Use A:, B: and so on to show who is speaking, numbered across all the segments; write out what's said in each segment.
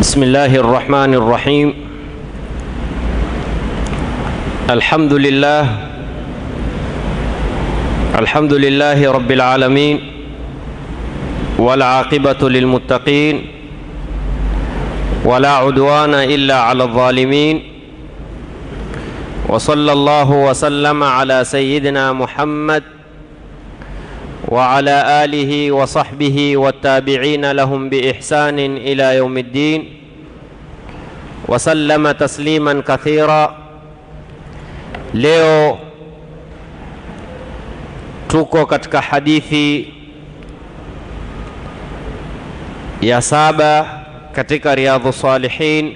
A: بسم الله الرحمن الرحيم. الحمد لله رب العالمين، والعاقبة للمتقين، ولا عدوان إلا على الظالمين، وصلى الله وسلم على سيدنا محمد وعلى آله وصحبه والتابعين لهم بإحسان إلى يوم الدين، وسلم تسليما كثيرا. Leo tuko katika hadithi ya 7 katika Riyadhus Salihin,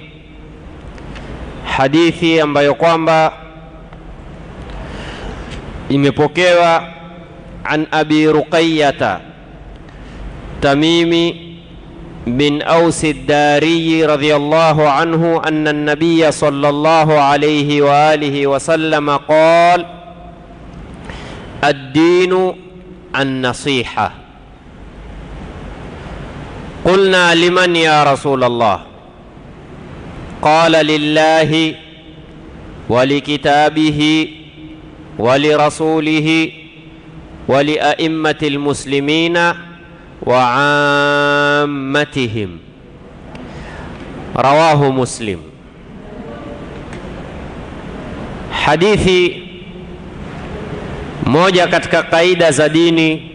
A: hadithi ambayo kwamba imepokewa an Abi Ruqayyah Tamimi bin Aus ad-Dari radhiyallahu anhu anna an-nabiy sallallahu alayhi wa alihi wa sallam qala ad-dinu an-nasiha. Qulna liman ya Rasulullah? Qala lillahi wa likitabihi wa lirasulihi ولأئمة المسلمين وعامتهم. رواه مسلم. Hadithi moja katika kaida za dini,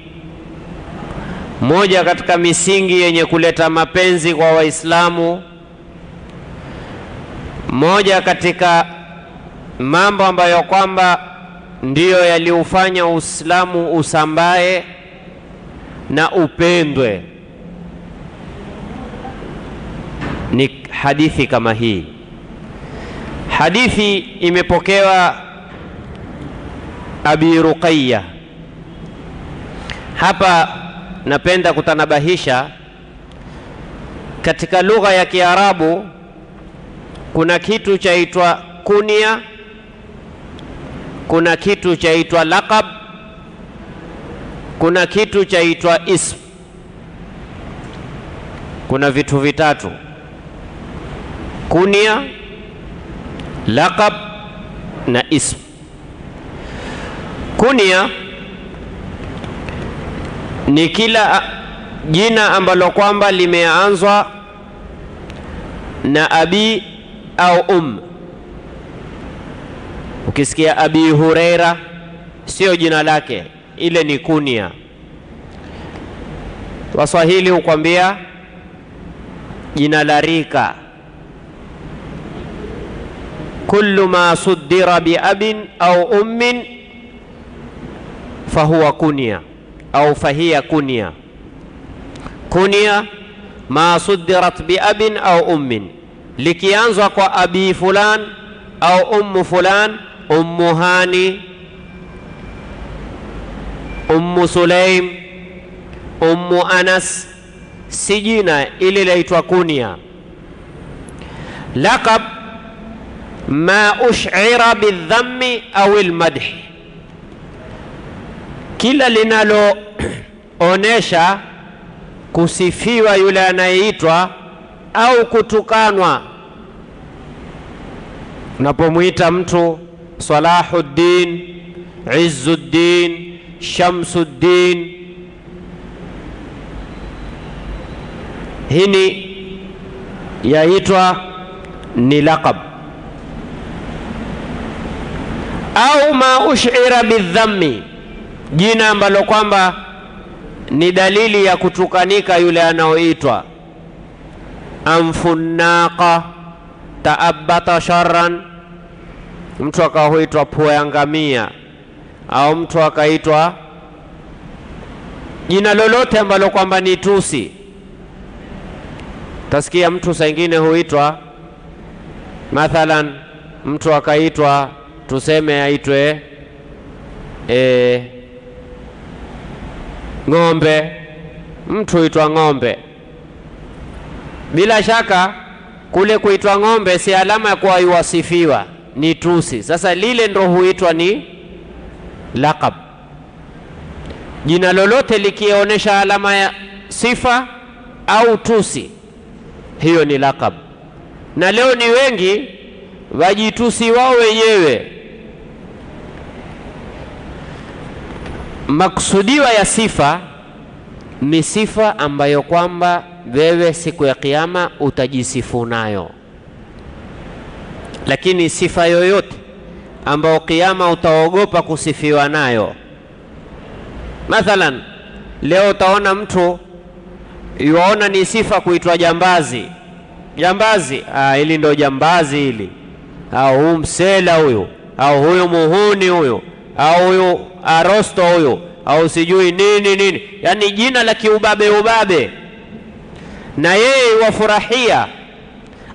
A: moja katika misingi yenye kuleta mapenzi kwa Waislamu, moja katika mambo ambayo kwamba ndiyo yaliufanya Uislamu usambae na upendwe, ni hadithi kama hii. Hadithi imepokewa Abi Ruqayyah. Hapa napenda kutanabahisha, katika lugha ya Kiarabu kuna kitu chaitwa kunya, kuna kitu chaitwa laqab, kuna kitu chaitwa ism. Kuna vitu vitatu: kunya, laqab na ism. Kunya ni kila jina ambalo kwamba limeanzwa na abi au Ukisikia Abi Huraira sio jina lake, ile ni kunya. Waswahili hukwambia jina la rika. Kullu ma suddira bi abin au ummin fahuwa kunya au fahiya kunya. Kunya ma suddirat bi abin au ummin, likianzwa kwa abi fulan au ummu fulan, Ummu Hani, Ummu Sulaim, Ummu Anas, si jina, ili laitwa kunya. Laqab ma ush'ira bidhammi au almadh, kila linalo onesha kusifiwa yule anayeitwa au kutukanwa. Unapomuita mtu Salahuddin, Izzuddin, Shamsuddin, hini yaitwa ni laqab. Au ma ush'ira bidhammi, jina ambalo kwamba ni dalili ya kutukanika yule anaoitwa. Amfunnaqa ta'abbata sharran, mtu akaitwa pua ya ngamia, au mtu akaitwa jina lolote ambalo kwamba ni tusi. Tasikia mtu saa ingine huitwa, mathalan mtu akaitwa, tuseme aitwe ng'ombe, mtu huitwa ng'ombe. Bila shaka kule kuitwa ng'ombe si alama ya kuwa yuwasifiwa, ni tusi. Sasa lile ndo huitwa ni laqab. Jina lolote likionesha alama ya sifa au tusi, hiyo ni laqab. Na leo ni wengi wajitusi wao wenyewe. Maksudiwa ya sifa ni sifa ambayo kwamba wewe siku ya kiyama utajisifu nayo. Lakini sifa yoyote ambayo kiyama utaogopa kusifiwa nayo, mathalan leo utaona mtu yuona ni sifa kuitwa jambazi. Jambazi, hili ndo jambazi hili, au huyu msela huyu, au huyu muhuni huyu, au huyu arosto huyu, au sijui nini nini, yani jina la kiubabe ubabe. Na yeye wafurahia,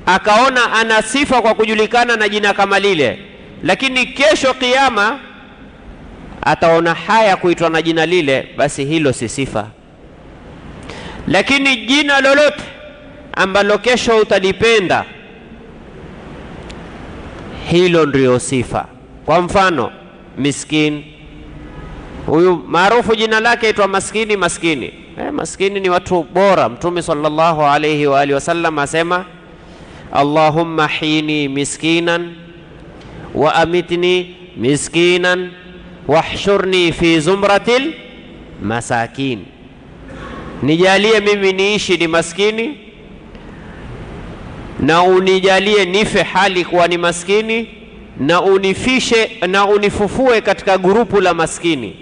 A: akaona ana sifa kwa kujulikana na jina kama lile, lakini kesho kiyama ataona haya kuitwa na jina lile, basi hilo si sifa. Lakini jina lolote ambalo kesho utalipenda, hilo ndio sifa. Kwa mfano miskini, huyu maarufu jina lake aitwa maskini. Maskini maskini ni watu bora. Mtume sallallahu alayhi wa alihi wasallam asema, Allahumma hini miskinan wa amitni miskinan wahshurni fi zumratil masakin. Nijalie mimi niishi ni maskini, na unijalie nife hali kuwa ni maskini, na unifishe na unifufue katika grupu la maskini.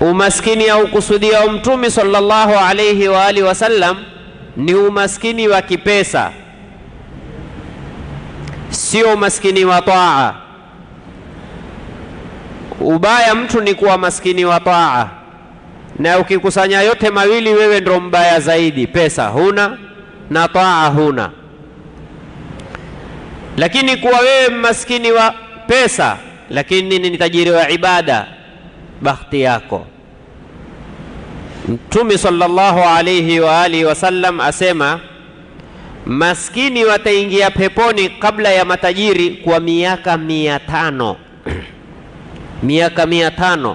A: Umaskini au kusudia Mtume sallallahu alayhi wa alihi wasallam ni umaskini wa kipesa, sio umaskini wa taa. Ubaya mtu ni kuwa maskini wa taa, na ukikusanya yote mawili wewe ndio mbaya zaidi. Pesa huna na taa huna. Lakini kuwa wewe maskini wa pesa lakini ni tajiri wa ibada, bahati yako. Mtume sallallahu alayhi wa alihi wasallam asema, maskini wataingia peponi kabla ya matajiri kwa miaka 500. Miaka 500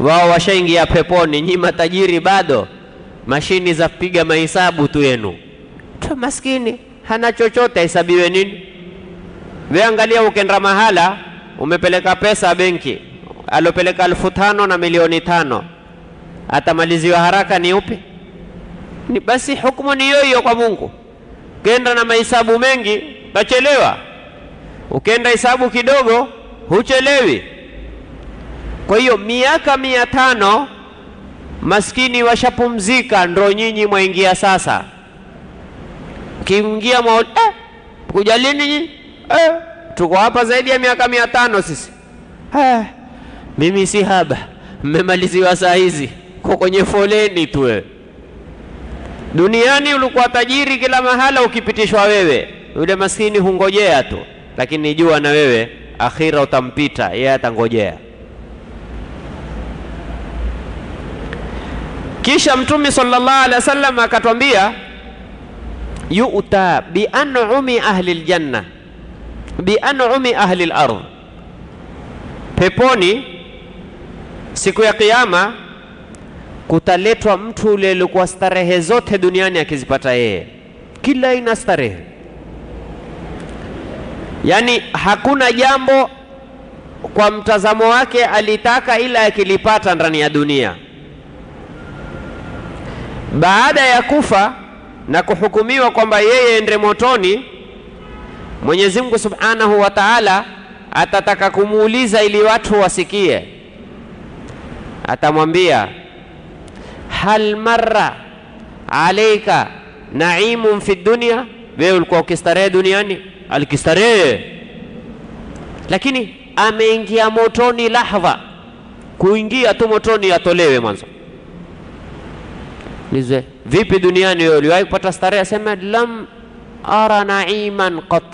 A: wao washaingia peponi, nyi matajiri bado mashini za piga mahesabu tu yenu. Tu maskini hana chochote, hesabiwe nini? Wewe angalia, ukenda mahala umepeleka pesa benki, alopeleka 5,000 na milioni 5, atamaliziwa haraka ni upi? Ni basi hukumu ni hiyo kwa Mungu. Ukenda na mahesabu mengi utachelewa, ukenda hesabu kidogo huchelewi. Kwa hiyo miaka 500 maskini washapumzika, ndo nyinyi mwaingia sasa. Kiingia kuja lini nyinyi? Tuko hapa zaidi ya miaka 500 sisi. Mimi si haba, mmemaliziwa saa hizi, kwa kwenye foleni tu wewe. Duniani ulikuwa tajiri kila mahala, ukipitishwa wewe, yule maskini hungojea tu, lakini jua na wewe akhira utampita, yeye atangojea. Kisha Mtume sallallahu alaihi wasallam akatwambia, yu'ta bi an'umi ahli aljanna bi an'umi ahli al-ardh. Peponi siku ya kiyama kutaletwa mtu ule alikuwa starehe zote duniani akizipata yeye, kila aina starehe. Yani hakuna jambo kwa mtazamo wake alitaka ila akilipata ndani ya dunia. Baada ya kufa na kuhukumiwa kwamba yeye ende motoni, Mwenyezi Mungu Subhanahu wa Ta'ala atataka kumuuliza ili watu wasikie. Atamwambia, hal marra alayka naimun fi dunya, wewe ulikuwa ukistarehe duniani? Alikistarehe, lakini ameingia motoni lahdha, kuingia tu motoni atolewe mwanzo. Nize, vipi duniani wewe uliwahi kupata starehe? Asema, lam ara naiman qat,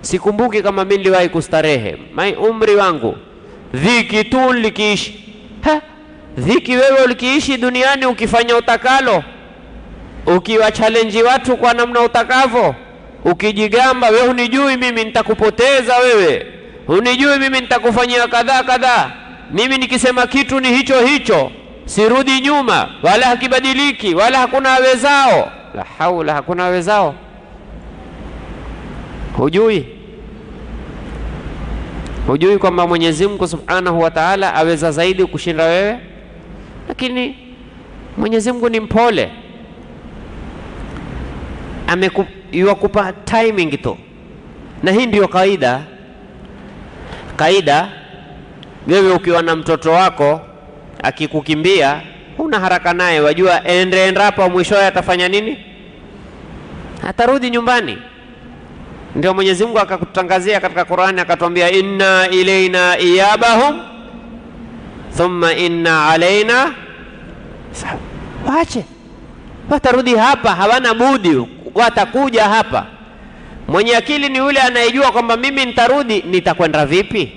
A: sikumbuki kama mimi niliwahi kustarehe umri wangu. Dhiki tu likiishi. Dhiki wewe ulikiishi duniani ukifanya utakalo, ukiwa challenge watu kwa namna utakavyo, ukijigamba wewe unijui mimi nitakupoteza wewe, unijui mimi nitakufanyia kadhaa kadhaa, mimi nikisema kitu ni hicho hicho. sirudi nyuma, wala hakibadiliki, wala hakuna awezao. La haula, hakuna awezao. Hujui kwamba Mwenyezi Mungu Subhanahu wa Ta'ala aweza zaidi kushinda wewe? Lakini Mwenyezi Mungu ni mpole, amekupa timing tu, na hii ndio kaida. Wewe ukiwa na mtoto wako akikukimbia, huna haraka naye, wajua endapo mwishowe atafanya nini? Atarudi nyumbani. Ndio Mwenyezi Mungu akakutangazia katika Qur'ani, akatuambia inna ilaina iyabahum thumma inna alaina. Waache, watarudi hapa, hawana budi, watakuja hapa. Mwenye akili ni yule anayejua kwamba mimi nitarudi, nitakwenda vipi?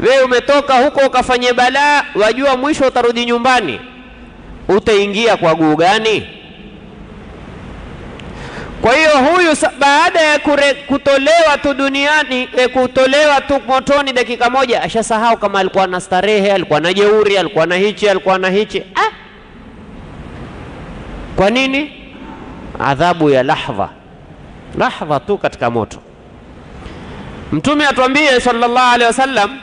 A: Wewe umetoka huko ukafanye balaa, wajua mwisho utarudi nyumbani, utaingia kwa guu gani? Kwa hiyo huyu baada ya kutolewa tu duniani, kutolewa tu motoni dakika moja, ashasahau kama alikuwa na starehe, alikuwa na jeuri, alikuwa na hichi. Kwa nini? Adhabu ya lahdha tu katika moto. Mtume atuambie sallallahu alaihi wasallam,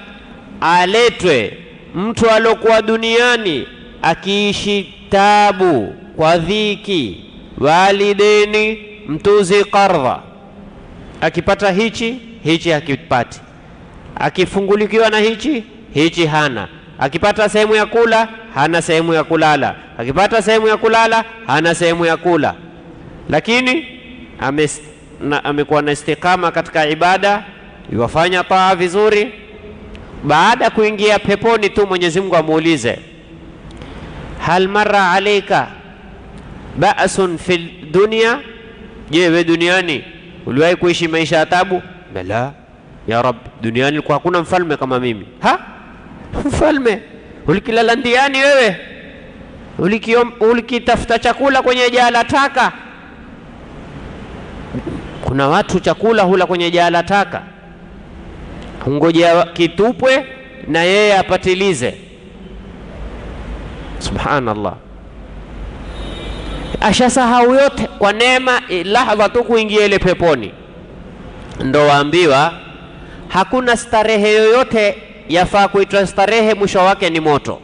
A: aletwe mtu alokuwa duniani akiishi tabu kwa dhiki, walideni, mtuzi qardha, akipata hichi hakipati, akifungulikiwa na hichi hana, akipata sehemu ya kula hana sehemu ya kulala, akipata sehemu ya kulala hana sehemu ya kula. Lakini amekuwa na istiqama katika ibada, yuwafanya taa vizuri. Baada kuingia peponi tu Mwenyezi Mungu amuulize, hal marra alayka ba'sun fil dunya, je, we duniani uliwahi kuishi maisha ya taabu? Bala ya Rab, duniani kulikuwa hakuna mfalme kama mimi. Mfalme? Ulikilala ndiani wewe? Ulikitafuta chakula kwenye jaa la taka? Kuna watu chakula hula kwenye jaa la taka, ngojea kitupwe na yeye apatilize. Subhanallah, ashasahau yote kwa neema lahdha tu kuingia ile peponi. Ndo waambiwa hakuna starehe yoyote yafaa kuitwa starehe mwisho wake ni moto,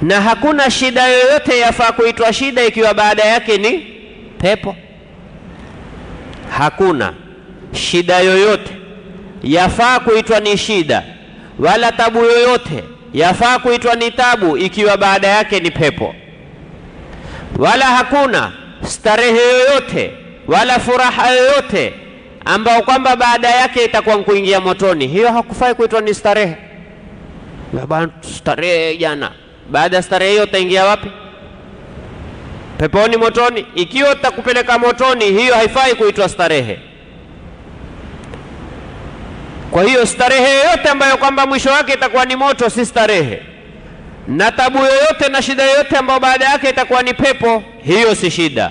A: na hakuna shida yoyote yafaa kuitwa shida ikiwa baada yake ni pepo. Hakuna shida yoyote yafaa kuitwa ni shida, wala tabu yoyote yafaa kuitwa ni tabu ikiwa baada yake ni pepo. Wala hakuna starehe yoyote wala furaha yoyote ambao kwamba baada yake itakuwa kuingia motoni. Hiyo hakufai kuitwa ni starehe. Baba starehe jana, baada ya starehe hiyo utaingia wapi? Peponi, motoni? Ikiwa utakupeleka motoni, hiyo haifai kuitwa starehe. Kwa hiyo starehe yoyote ambayo kwamba mwisho wake itakuwa ni moto si starehe, na tabu yoyote na shida yoyote ambayo baada yake itakuwa ni pepo, hiyo si shida.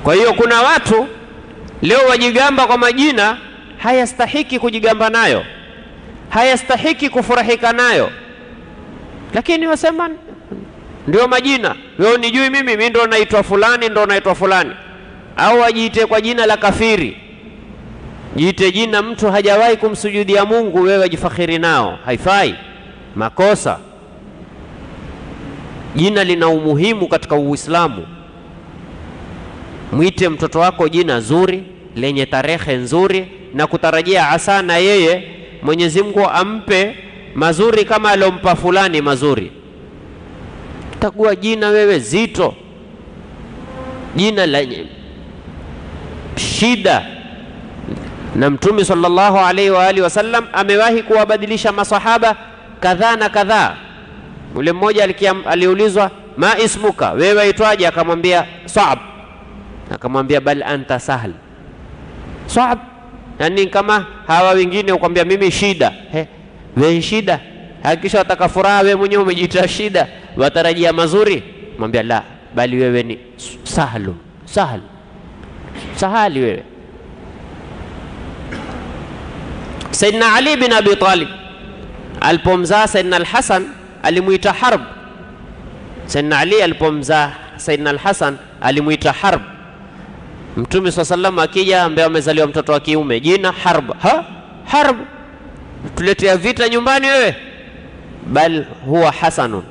A: Kwa hiyo kuna watu leo wajigamba kwa majina hayastahiki kujigamba nayo, hayastahiki kufurahika nayo, lakini wasema ndio majina. Wewe unijui mimi ndo naitwa fulani, ndo naitwa fulani. Au wajiite kwa jina la kafiri, jiite jina mtu hajawahi kumsujudia Mungu, wewe wajifakhiri nao, haifai, makosa. Jina lina umuhimu katika Uislamu. Mwite mtoto wako jina zuri lenye tarehe nzuri, na kutarajia asa na yeye Mwenyezi Mungu ampe mazuri kama alompa fulani mazuri. Utakuwa jina wewe zito, jina lenye shida. Na Mtume sallallahu alaihi wa alihi wasallam amewahi kuwabadilisha masahaba kadhaa na kadhaa. Ule mmoja aliulizwa, ma ismuka, wewe aitwaje? Akamwambia Sa'ab. Akamwambia bal anta sahl. Sa'ab, yani kama hawa wengine ukwambia mimi shida. Wewe shida? Hakikisha wataka furaha, wewe mwenyewe umejiita shida, watarajia mazuri. Mwambia la, bali wewe ni sahlu, sahali wewe. Sayyidina Ali bin Abi Talib Alipomzaa Sayyidina al-Hasan alimuita Harb. Sayyidina Ali alipomzaa Sayyidina al-Hasan alimuita Harb. Mtume SAW akija ambaye amezaliwa mtoto wa kiume, jina Harb. Harb, tuletea vita nyumbani wewe? Bal huwa Hasanun,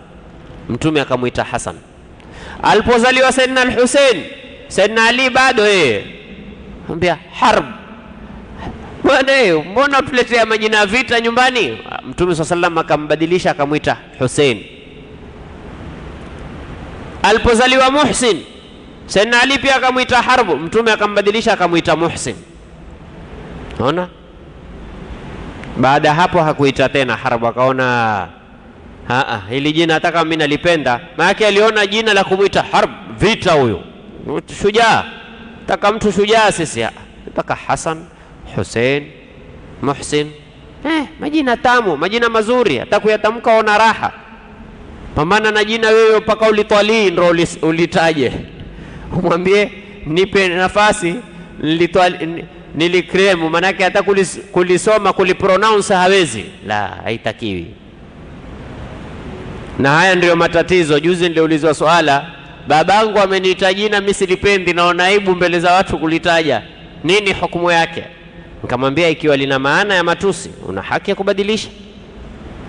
A: Mtume akamuita Hasan. Alipozaliwa Sayyidina al-Hussein, Sayyidina Ali bado ambia Harb. Mbona tuletea majina vita nyumbani? Mtume SAW akambadilisha akamuita Hussein. Alipozaliwa Muhsin, Sayyidina Ali pia akamuita Harb, Mtume akambadilisha akamuita Muhsin. Unaona? Baada hapo hakuita tena Harb, akaona hili jina hata kama mimi nalipenda, maana aliona jina la kumuita Harb vita, huyo shujaa, taka mtu shujaa. Sisi taka Hasan, Hussein, Muhsin, majina tamu, majina mazuri, hata kuyatamka ona raha. Pambana na jina wewe mpaka ulitwali ndio ulitaje, umwambie nipe nafasi nilikremu, manake hata kulisoma kulipronounce hawezi. La, haitakiwi. Na haya ndio matatizo. Juzi niliulizwa swala, babangu ameniita jina mimi silipendi, naona aibu mbele za watu kulitaja, nini hukumu yake? Nikamwambia ikiwa lina maana ya matusi una haki ya kubadilisha,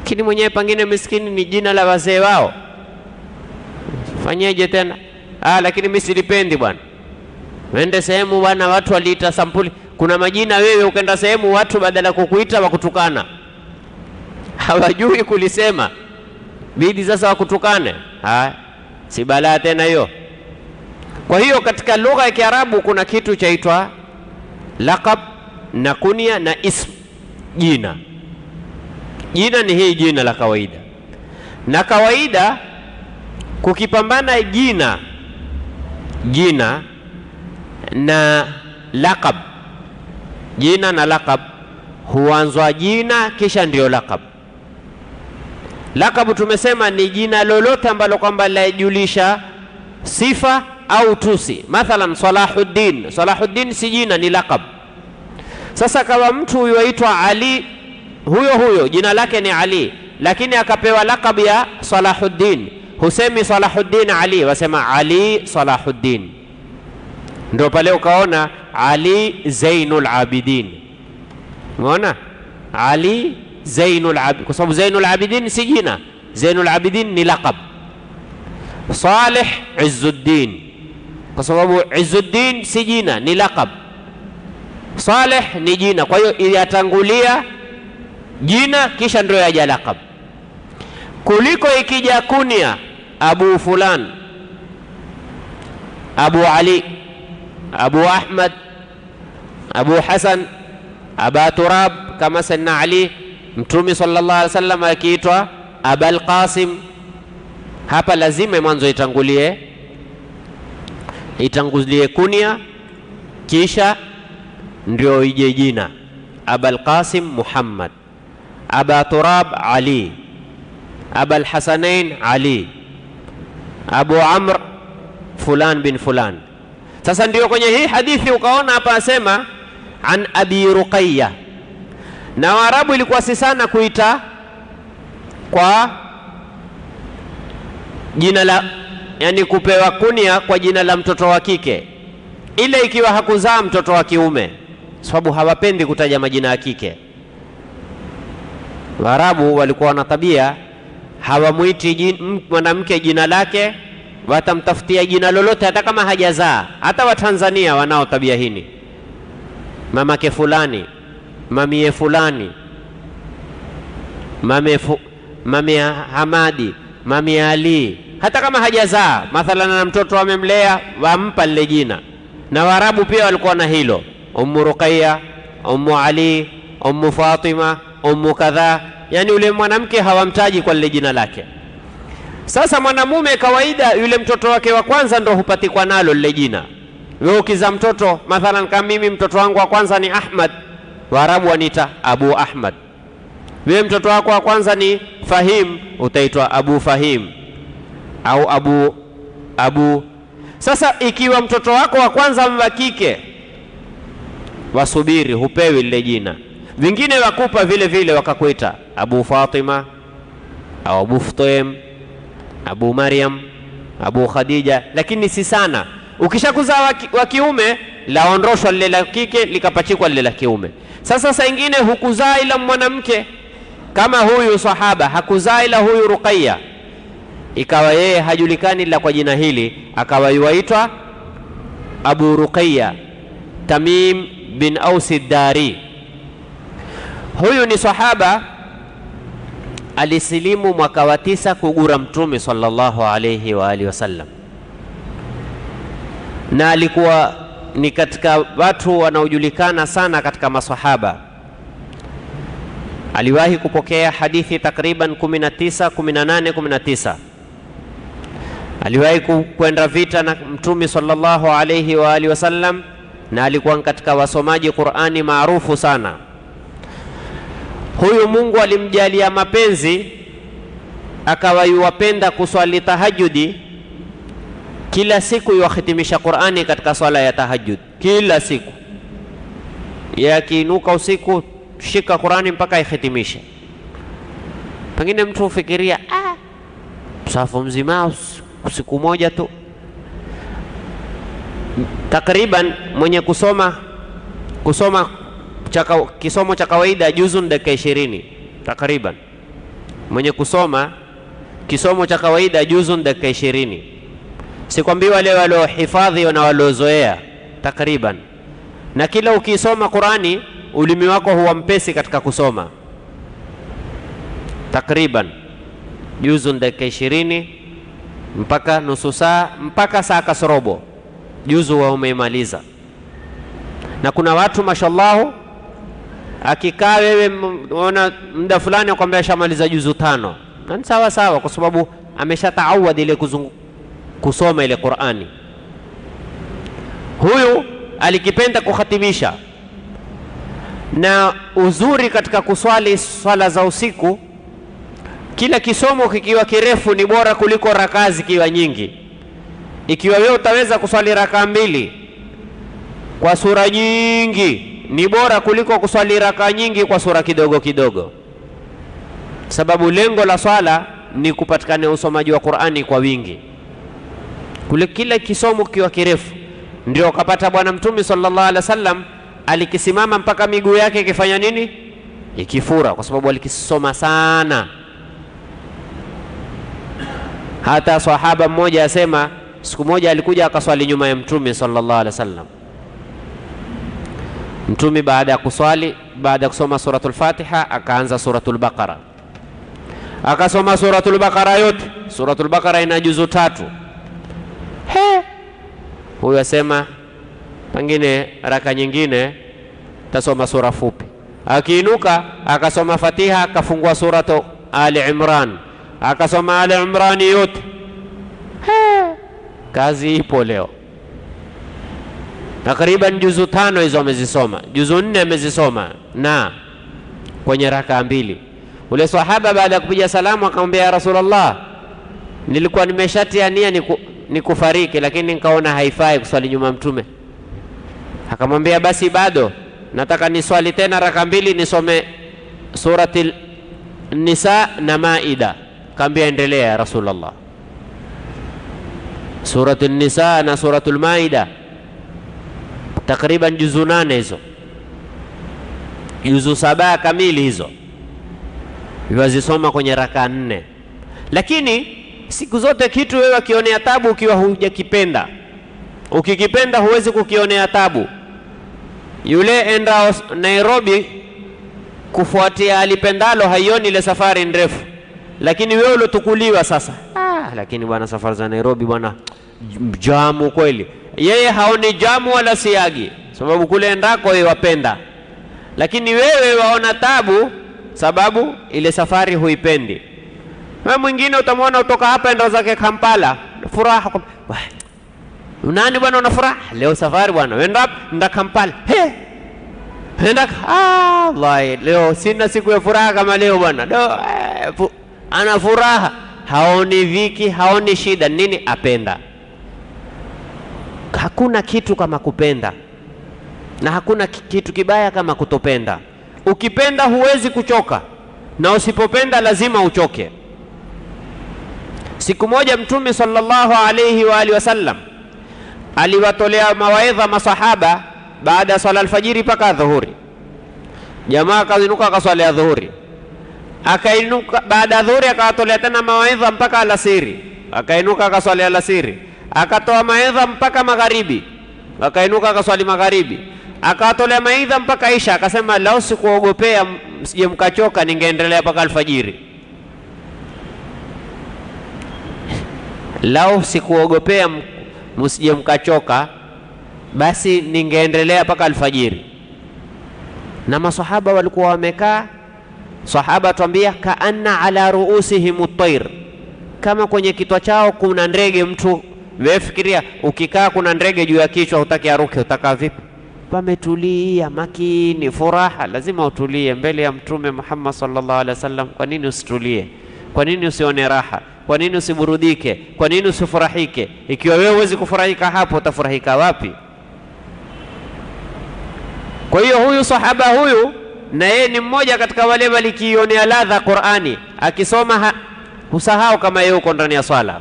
A: lakini mwenyewe pengine miskini ni jina la wazee wao, fanyeje tena? Lakini mimi silipendi bwana. Wende sehemu bwana watu waliita sampuli, kuna majina wewe ukenda sehemu watu badala kukuita wakutukana, hawajui kulisema, bidi sasa wakutukane. Si balaa tena hiyo. Kwa hiyo katika lugha ya Kiarabu kuna kitu chaitwa laqab na kunya na ism. Jina ni hii jina la kawaida, na kawaida kukipambana jina na laqab. Jina na laqab huanzwa jina kisha ndio laqab. Laqab tumesema ni jina lolote ambalo kwamba lajulisha sifa au tusi. Mathalan Salahuddin, Salahuddin si jina, ni laqab. Sasa kama mtu yuaitwa Ali, huyo jina lake ni Ali, lakini akapewa laqab ya Salahuddin, husemi Salahuddin Ali, wasema Ali Salahuddin. Ndio pale ukaona Ali Zainul Abidin. Umeona? Ali Zainul Abidin, kwa sababu Zainul Abidin si jina, Zainul Abidin ni laqab. Salih Izzuddin, kwa sababu Izzuddin si jina, ni laqab. Salih ni jina, kwa hiyo yatangulia jina kisha ndio yaja laqab. Kuliko ikija kunya, Abu Fulan, Abu Ali, Abu Ahmad, Abu Hasan, Aba Turab, kama Sayyidina Ali, Mtume sallallahu alaihi wasallam akiitwa Abul Qasim. Hapa lazima mwanzo itangulie kunya kisha ndio ije jina. Abul Qasim Muhammad, Aba Turab Ali, Abul Hasanain Ali, Abu Amr fulan bin fulan. Sasa ndio kwenye hii hadithi ukaona hapa asema an Abi Ruqayya. Na Waarabu ilikuwa si sana kuita kwa jina la, yani kupewa kunia kwa jina la mtoto wa kike, ile ikiwa hakuzaa mtoto wa kiume, sababu hawapendi kutaja majina ya kike. Waarabu walikuwa na tabia, hawamuiti mwanamke jina lake, watamtafutia jina lolote hata kama hajazaa. Hata Watanzania wanao tabia hini, mamake fulani, mamie fulani, mame Hamadi, mami Ali, hata kama hajazaa. Mathalan na mtoto amemlea, wampa lile jina. Na Waarabu pia walikuwa na hilo, Ummu Ruqayya, Ummu Ali, Ummu Fatima, Ummu kadha, yani yule mwanamke hawamtaji kwa lile jina lake. Sasa mwanamume kawaida yule mtoto wake wa kwanza ndo hupatikwa nalo lile jina. Wewe ukiza mtoto, mathalan kama mimi mtoto wangu wa kwanza ni Ahmad, Waarabu waniita Abu Ahmad. Wewe mtoto wako wa kwanza ni Fahim, utaitwa Abu Fahim au Abu. Sasa ikiwa mtoto wako wa kwanza wa kike, wasubiri, hupewi lile jina. Vingine wakupa vile vile wakakuita Abu Fatima au Abu Futem, Abu Maryam, Abu Khadija, lakini si sana. Ukishakuzaa wa kiume laondoshwa lile la kike likapachikwa lile la kiume. Sasa saa nyingine hukuzaa ila mwanamke, kama huyu sahaba hakuzaa ila huyu Ruqayya, ikawa yeye hajulikani ila kwa jina hili, akawa yuaitwa Abu Ruqayya Tamim bin Aus ad-Dari. Huyu ni sahaba alisilimu mwaka wa 9 kugura Mtume sallallahu alayhi wa alihi wasallam, na alikuwa ni katika watu wanaojulikana sana katika masahaba. Aliwahi kupokea hadithi takriban 19. Aliwahi kwenda vita na Mtume sallallahu alayhi wa alihi wasallam, na alikuwa katika wasomaji Qur'ani maarufu sana. Huyu Mungu alimjalia mapenzi, akawa yuwapenda kuswali tahajjudi. Kila siku yuhitimisha Qur'ani katika swala ya tahajjud, kila siku yakiinuka usiku shika Qur'ani mpaka ihitimishe. Pengine mtu ufikiria msafu mzima siku moja tu. Takriban mwenye kusoma kisomo cha kawaida juzu dakika 20 takriban. Mwenye kusoma kisomo cha kawaida juzu dakika 20. Sikwambii wale waliohifadhi na waliozoea takriban. Na kila ukisoma Qur'ani ulimi wako huwa mpesi katika kusoma. Takriban juzu dakika 20 mpaka nusu saa mpaka saa kasorobo juzu wa umeimaliza. Na kuna watu mashallah akikaa wewe unaona muda fulani akwambia shamaliza juzu 5. Na ni sawa sawa, kwa sababu ameshataawadhi ile kusoma ile Qur'ani. Huyu alikipenda kukhatimisha. Na uzuri katika kuswali swala za usiku, kila kisomo kikiwa kirefu ni bora kuliko rakaa zikiwa nyingi. Ikiwa wewe utaweza kuswali rakaa 2 kwa sura nyingi, ni bora kuliko kuswali rakaa nyingi kwa sura kidogo kidogo. Sababu lengo la swala ni kupatikana usomaji wa Qur'ani kwa wingi. Kule kila kisomo kiwa kirefu, ndio kapata Bwana Mtume sallallahu alaihi wasallam alikisimama mpaka miguu yake ikifanya nini? Ikifura, kwa sababu alikisoma sana. Hata sahaba mmoja asema siku moja alikuja akaswali nyuma ya Mtume sallallahu alaihi wasallam. Mtume baada ya kuswali, baada ya kusoma suratul Fatiha, akaanza suratul Baqara. Akasoma suratul Baqara yote. Suratul Baqara ina juzu 3. Huyu asema pengine raka nyingine tasoma sura fupi. Akiinuka akasoma Fatiha, akafungua suratu Ali Imran, akasoma Ali Imran yote. Kazi ipo leo. Takriban juzu 5 hizo amezisoma, juzu 4 amezisoma na kwenye raka 2. Ule sahaba baada ya kupiga salamu akamwambia, ya Rasulullah, nilikuwa nimeshatia nia nikufariki, lakini nikaona haifai kuswali nyuma Mtume. Akamwambia, basi bado nataka niswali tena raka 2, nisome surati Nisa na Maida. Kaambia, endelea ya Rasulullah. Surati Nisa na suratul Maida takriban juzu 8 hizo, juzu 7 kamili hizo, wazisoma kwenye raka 4. Lakini siku zote kitu wewe kionea tabu ukiwa hujakipenda. Ukikipenda huwezi kukionea tabu. Yule enda Nairobi kufuatia alipendalo haioni ile safari ndefu, lakini wewe ulotukuliwa sasa, lakini bwana safari za Nairobi bwana jamu kweli. Yeye haoni jamu wala siagi, sababu kule endako yeye wapenda. Lakini wewe waona tabu sababu ile safari huipendi. Wewe mwingine utamwona utoka hapa enda zake Kampala, furaha. Unani bwana una furaha? Leo safari bwana. Wenda nda Kampala. Nenda Allah, leo sina siku ya furaha kama leo bwana. Ana furaha, haoni viki, haoni shida. Nini? Apenda. Hakuna kitu kama kupenda, na hakuna kitu kibaya kama kutopenda. ukipenda huwezi kuchoka, na usipopenda lazima uchoke. Siku moja Mtume sallallahu alayhi wa alihi wasallam aliwatolea mawaidha masahaba baada ya swala alfajiri mpaka dhuhuri. Jamaa akainuka akaswali ya dhuhuri, akainuka baada ya dhuhuri akawatolea tena mawaidha mpaka alasiri, akainuka akaswali alasiri, akatoa mawaidha mpaka magharibi, akainuka akaswali magharibi, akawatolea mawaidha mpaka isha. Akasema lao sikuogopea msije mkachoka, ningeendelea mpaka alfajiri. Lao sikuogopea msije mkachoka, basi ningeendelea mpaka alfajiri. Na masahaba walikuwa wamekaa, sahaba tuambia kaanna ala ruusihim at-tayr, kama kwenye kichwa chao kuna ndege. Mtu wewe fikiria, ukikaa kuna ndege juu ya kichwa, hutaki aruke, utaka vipi? Pametulia, makini, furaha. Lazima utulie mbele ya Mtume Muhammad sallallahu alaihi wasallam. Kwa nini usitulie? Kwa nini usione raha? Kwa nini usiburudike? Kwa nini usifurahike? Ikiwa wewe huwezi kufurahika hapo, utafurahika wapi? Kwa hiyo huyu sahaba huyu, na yeye ni mmoja katika wale walikionea ladha Qur'ani, akisoma husahau kama yeye uko ndani ya swala.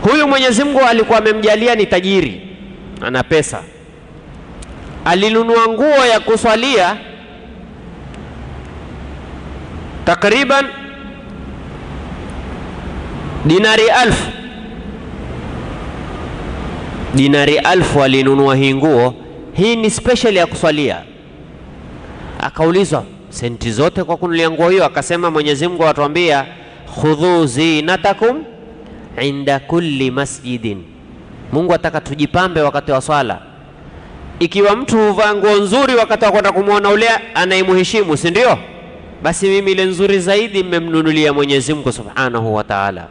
A: Huyu Mwenyezi Mungu alikuwa amemjalia ni tajiri, ana pesa. Alinunua nguo ya kuswalia takriban dinari 1000. Dinari 1000 alinunua hii nguo. Hii ni special ya kuswalia. Akaulizwa senti zote kwa kununulia nguo hiyo? Akasema Mwenyezi Mungu atuambia khudhu zinatakum inda kulli masjidin. Mungu ataka tujipambe wakati wa swala. Ikiwa mtu huvaa nguo nzuri wakati wa kwenda kumuona ule anayemheshimu, si ndio? Basi mimi ile nzuri zaidi mmemnunulia Mwenyezi Mungu Subhanahu wa Ta'ala.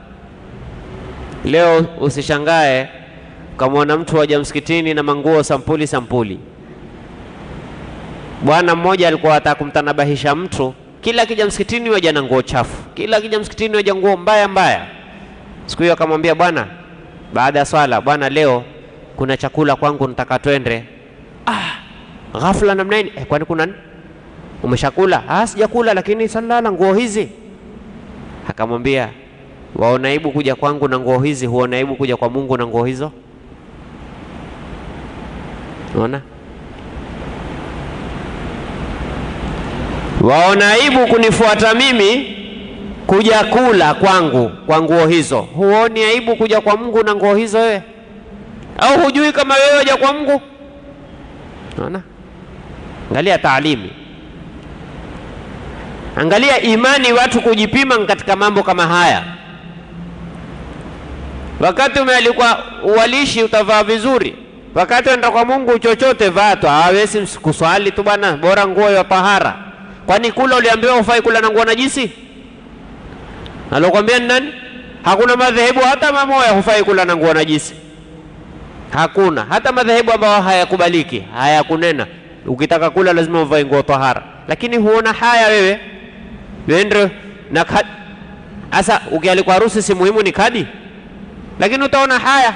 A: Leo usishangae kama mtu waja msikitini na manguo sampuli sampuli. Bwana mmoja alikuwa ataka kumtanabahisha mtu, kila kija msikitini waja na nguo chafu, kila kija msikitini waja nguo mbaya mbaya. Siku hiyo akamwambia bwana, baada ya swala, bwana leo kuna chakula kwangu nataka twende. Ghafla namna nini? Kwani kuna nini? Umeshakula? Sijakula, lakini salala nguo hizi. Akamwambia waona aibu kuja kwangu na nguo hizi, huona aibu kuja kwa Mungu na nguo hizo? Unaona? Waona aibu kunifuata mimi kuja kula kwangu kwa nguo hizo, huoni aibu kuja kwa Mungu na nguo hizo wewe? Au hujui kama wewe waja kwa Mungu? Unaona? Angalia taalimi, angalia imani, watu kujipima katika mambo kama haya. Wakati umealikwa uwalishi utavaa vizuri, wakati unaenda kwa Mungu chochote vaa tu. Hawezi kuswali tu bwana, bora nguo ya tahara. Kwani kula uliambiwa ufai kula na nguo najisi? Alokuambia ni nani? Hakuna madhehebu hata mamoja hufai kula na nguo najisi. Hakuna hata madhehebu ambayo hayakubaliki, hayakunena ukitaka kula lazima uvae nguo tahara. Lakini huona haya wewe ndio na kadi. Asa ukialikwa harusi si muhimu ni kadi, lakini utaona haya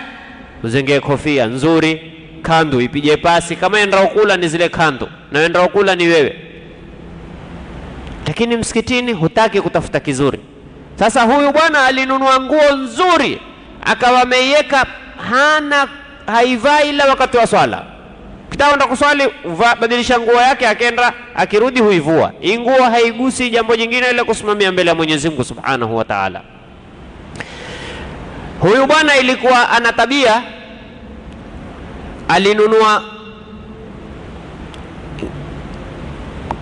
A: uzenge kofia nzuri, kandu ipige pasi. Kama endao kula ni zile kandu na endao kula ni wewe, lakini msikitini hutaki kutafuta kizuri. Sasa huyu bwana alinunua nguo nzuri, akawa ameiweka, haivai ila wakati wa swala. Kitaenda kuswali badilisha nguo yake, akaenda akirudi huivua. Hii nguo haigusi jambo jingine ile kusimamia mbele ya Mwenyezi Mungu Subhanahu wa Ta'ala. Huyu bwana ilikuwa ana tabia, alinunua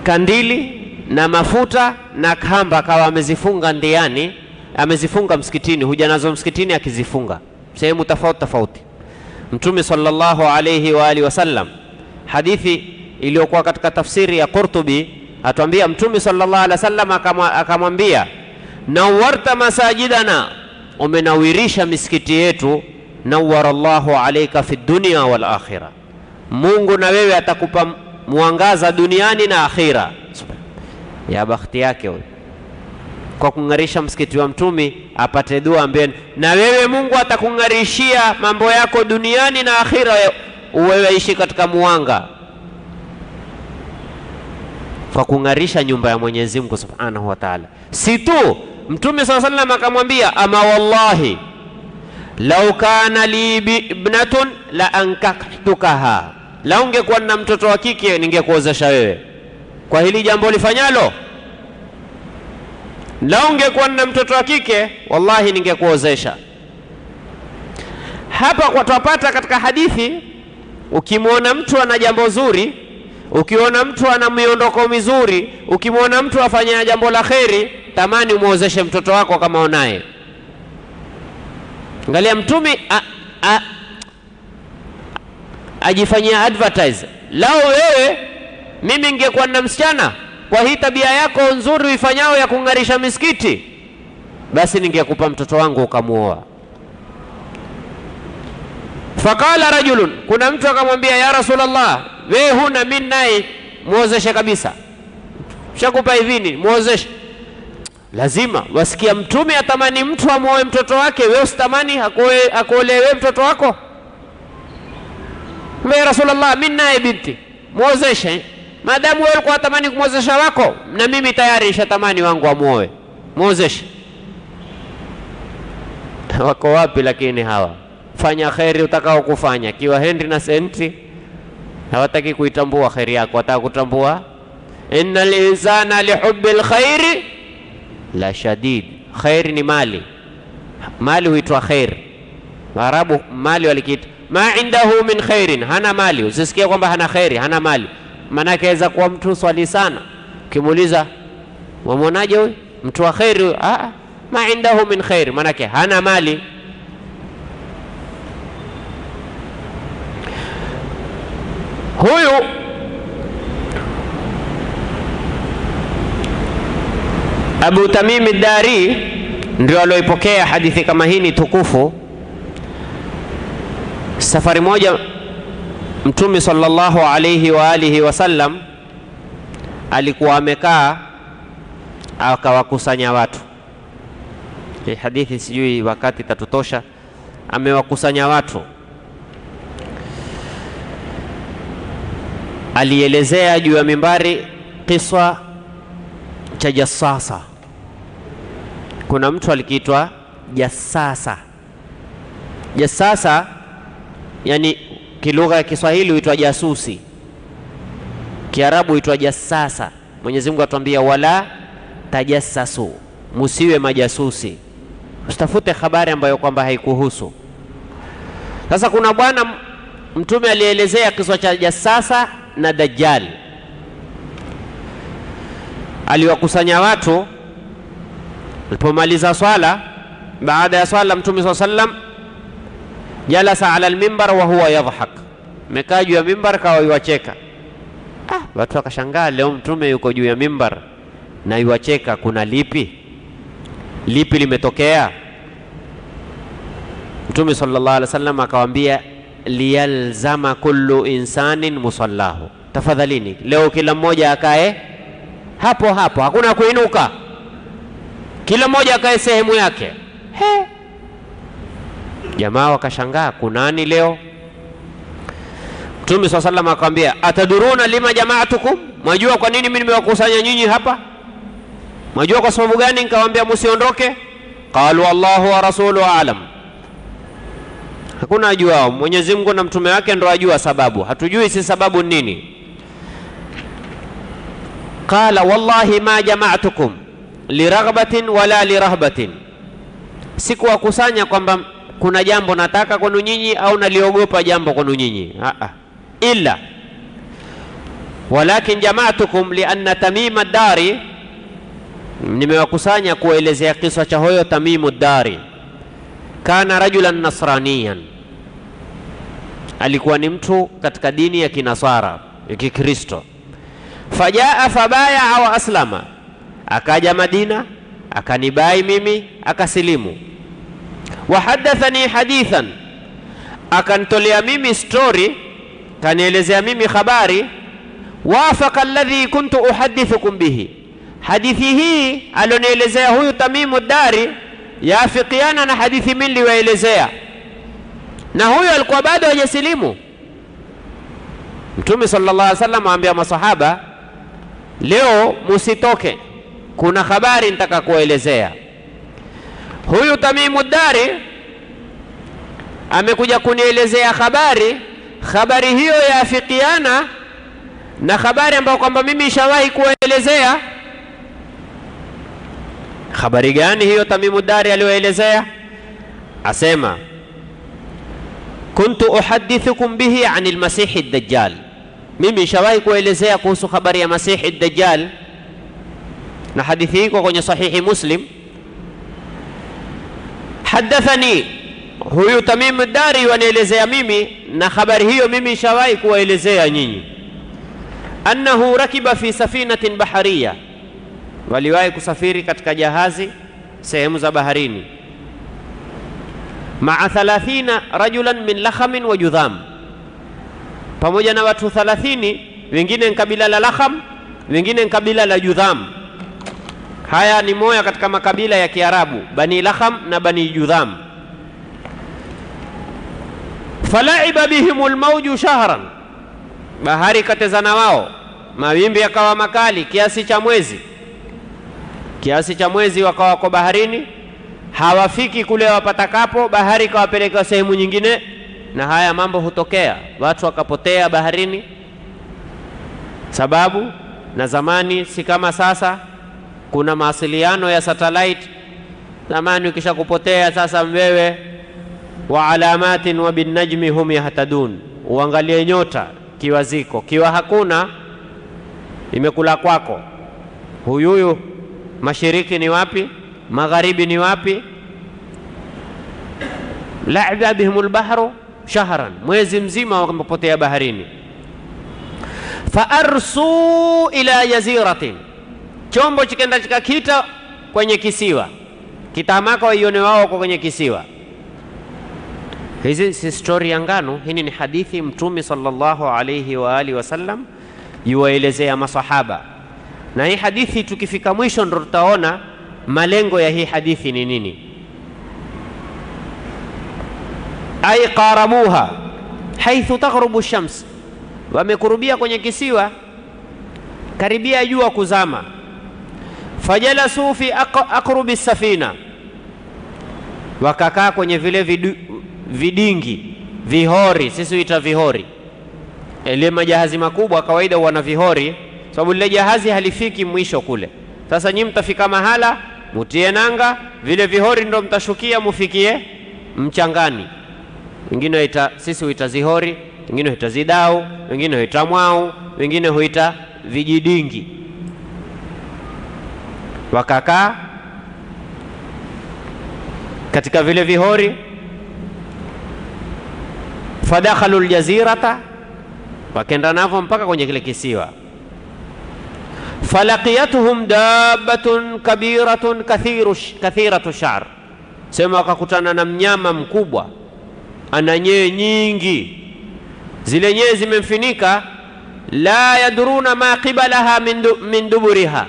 A: kandili na mafuta na kamba, akawa amezifunga ndiani, amezifunga msikitini, huja nazo msikitini akizifunga sehemu tofauti tofauti. Mtume sallallahu alayhi wa alihi wasallam, hadithi iliyokuwa katika tafsiri ya Qurtubi, atuambia Mtume sallallahu alayhi wasallam akamwambia, nawarta masajidana, umenawirisha misikiti yetu, nawarallahu alayka fi dunya wal akhirah, Mungu na wewe atakupa mwangaza duniani na akhira. Ya bakhti yake huyo kwa kungarisha msikiti wa Mtume, apate dua ambaye na wewe Mungu atakungarishia mambo yako duniani na akhira, wewe ishi katika mwanga. kwa kung'arisha nyumba ya Mwenyezi Mungu Subhanahu wa Ta'ala. Si tu Mtume sallallahu alaihi wasallam akamwambia, ama wallahi law kana li ibnatun la ankahtukaha, la ungekuwa na mtoto wa kike ningekuozesha wewe kwa hili jambo lifanyalo. La ungekuwa na mtoto wa kike wallahi ningekuozesha. Hapa kwa tupata katika hadithi, ukimwona mtu ana jambo zuri, ukiona mtu ana miondoko mizuri, ukimwona mtu afanya jambo la kheri, tamani umuozeshe mtoto wako kama unaye. Angalia Mtume ajifanyia advertise. Lao wewe, mimi ningekuwa na msichana kwa hii tabia yako nzuri uifanyao ya kung'arisha misikiti, basi ningekupa mtoto wangu ukamuoa. Faqala rajulun, kuna mtu akamwambia, ya Rasulullah, wewe huna, mimi naye muozeshe kabisa, shakupa idhini muozeshe. Lazima wasikia Mtume atamani mtu amuoe mtoto wake, wewe usitamani akuolewe mtoto wako? Ya Rasulullah, mimi naye binti muozeshe. Maadamu wewe ulikuwa tamani kumuozesha wako, na mimi tayari nishatamani wangu amuoe, muozeshe. Wako wapi lakini hawa? Fanya khairi utakao kufanya, kiwa Henry na senti hawataki kuitambua khairi yako, wataka kutambua innal insana lihubbil khairi la shadid. Khairi ni mali, mali huitwa khair. Waarabu mali walikiita ma indahu min khairin, hana mali. Usisikie kwamba hana khairi, hana mali. Maana kaweza kuwa mtu swali sana, ukimuuliza wamuonaje huyu mtu wa khairi, ma indahu min khair, maana yake hana mali. Huyu Abu Tamim ad-Dari ndio aliyopokea hadithi kama hii ni tukufu. Safari moja Mtume sallallahu alayhi wa alihi wasallam alikuwa amekaa akawakusanya watu. Hii hadithi sijui wakati tatutosha, amewakusanya watu. Alielezea juu ya mimbari kisa cha jasasa. Kuna mtu alikiitwa jasasa. Jasasa yani kilugha ya Kiswahili huitwa jasusi, Kiarabu huitwa jasasa. Mwenyezi Mungu atuambia wala tajassasu, musiwe majasusi, usitafute habari ambayo kwamba haikuhusu. Sasa kuna bwana Mtume alielezea kisa cha jasasa na Dajjal. Aliwakusanya watu, alipomaliza swala, baada ya swala Mtume sallallahu alayhi wasallam jalasa ala al-mimbar wa huwa yadhhak, mekaa juu ya mimbar kawa yuwacheka. Watu wakashangaa, leo Mtume yuko juu ya mimbar na yuwacheka, kuna lipi? Lipi limetokea? Mtume sallallahu alaihi wasallam akawaambia, liyalzama kullu insanin musallahu, tafadhalini leo kila mmoja akae hapo hapo, hakuna kuinuka, kila mmoja akae sehemu yake. Jamaa wakashangaa, kunani leo? Mtume sallallahu alaihi wasallam akamwambia, ataduruna lima jama'atukum, mwajua kwa nini mimi nimewakusanya nyinyi hapa? Mwajua kwa sababu gani nikawaambia msiondoke? Qalu Allahu wa rasuluhu a'lam. Hakuna ajua, Mwenyezi Mungu na mtume wake ndio ajua sababu, hatujui si sababu nini. Qala wallahi ma jama'atukum liraghbatin wala lirahbatin, sikuwakusanya kwamba kuna jambo nataka kwenu nyinyi au naliogopa jambo kwenu nyinyi, illa walakin jama'atukum li anna Tamim ad-Dari, nimewakusanya kuelezea kisa cha huyo Tamim ad-Dari. Kana rajulan nasraniyan, alikuwa ni mtu katika dini ya Kinasara, ya Kikristo. Fajaa fabaya wa aslama, akaja Madina akanibai mimi akasilimu. Wahadathani hadithan, akanitolea mimi story, kanielezea mimi habari. Wafaqa alladhi kuntu uhadithukum bihi, hadithi hii alonielezea huyu Tamim ad-Dari yafikiana na hadithi mimi niliwaelezea, na huyu alikuwa bado hajasilimu. Mtume sallallahu alaihi wasallam aambia masahaba, leo musitoke, kuna habari nitaka kuelezea. Huyu Tamimu Dari amekuja kunielezea habari hiyo yaafikiana na habari ambayo kwamba mimi nishawahi kuelezea. Habari gani hiyo Tamimu Dari aliyoelezea? Asema kuntu uhadithukum bihi anil masihi ad-dajjal, mimi nishawahi kuelezea kuhusu habari ya masihi ad-dajjal, na hadithi hii iko kwenye sahihi Muslim. Hadathani, huyu Tamimu Dari wanaelezea mimi, na habari hiyo mimi nishawahi kuelezea nyinyi, annahu rakiba fi safinatin bahariya, waliwahi kusafiri katika jahazi sehemu za baharini, maa 30 rajulan min Lakham wa Judham, pamoja na watu 30, wengine ni kabila la Lakham, wengine ni kabila la Judham. Haya ni moja katika makabila ya Kiarabu, Bani Lakham na Bani Judham. Falaiba bihimul mawju shahran, bahari katezana wao, mawimbi yakawa makali kiasi cha mwezi wakawa kwa baharini, hawafiki kule wapatakapo, bahari kawapeleka sehemu nyingine. Na haya mambo hutokea, watu wakapotea baharini. Sababu na zamani si kama sasa, kuna mawasiliano ya satellite. Zamani ukisha kupotea sasa wewe, wa alamatin wa bin najmi hum yahtadun, uangalie nyota kiwa ziko, kiwa hakuna imekula kwako. Huyu mashariki ni wapi, magharibi ni wapi? La'aba bihimul bahru shahran, mwezi mzima wakapotea baharini. Fa arsu ila jaziratin, chombo chikenda chikakita kwenye kisiwa, kitamaka waione wao kwenye kisiwa. Hizi si story ya ngano, hii ni hadithi Mtume sallallahu alayhi wa alihi wasallam yuwaelezea masahaba. Na hii hadithi tukifika mwisho ndo tutaona malengo ya hii hadithi ni nini. Ay qarabuha haithu taghrubu shams, wamekurubia kwenye kisiwa karibia jua kuzama. Fajalasu fi aqrubi safina, wakakaa kwenye vile vidingi, vihori, sisi huita vihori. Ile majahazi makubwa kawaida wana vihori, sababu ile jahazi halifiki mwisho kule. Sasa nyinyi mtafika mahala mutie nanga, vile vihori ndo mtashukia mufikie mchangani. Wengine huita, sisi huita zihori, wengine huita zidau, wengine huita mwau, wengine huita vijidingi. Wakakaa katika vile vihori. Fadakhalu aljazirata, wakenda navo mpaka kwenye kile kisiwa. Falaqiyatuhum dabbatun kabiratun kathiratu sha'r, sema wakakutana na mnyama mkubwa ana nyee nyingi, zile nyee zimemfinika. La yadruna ma qibalaha min duburiha,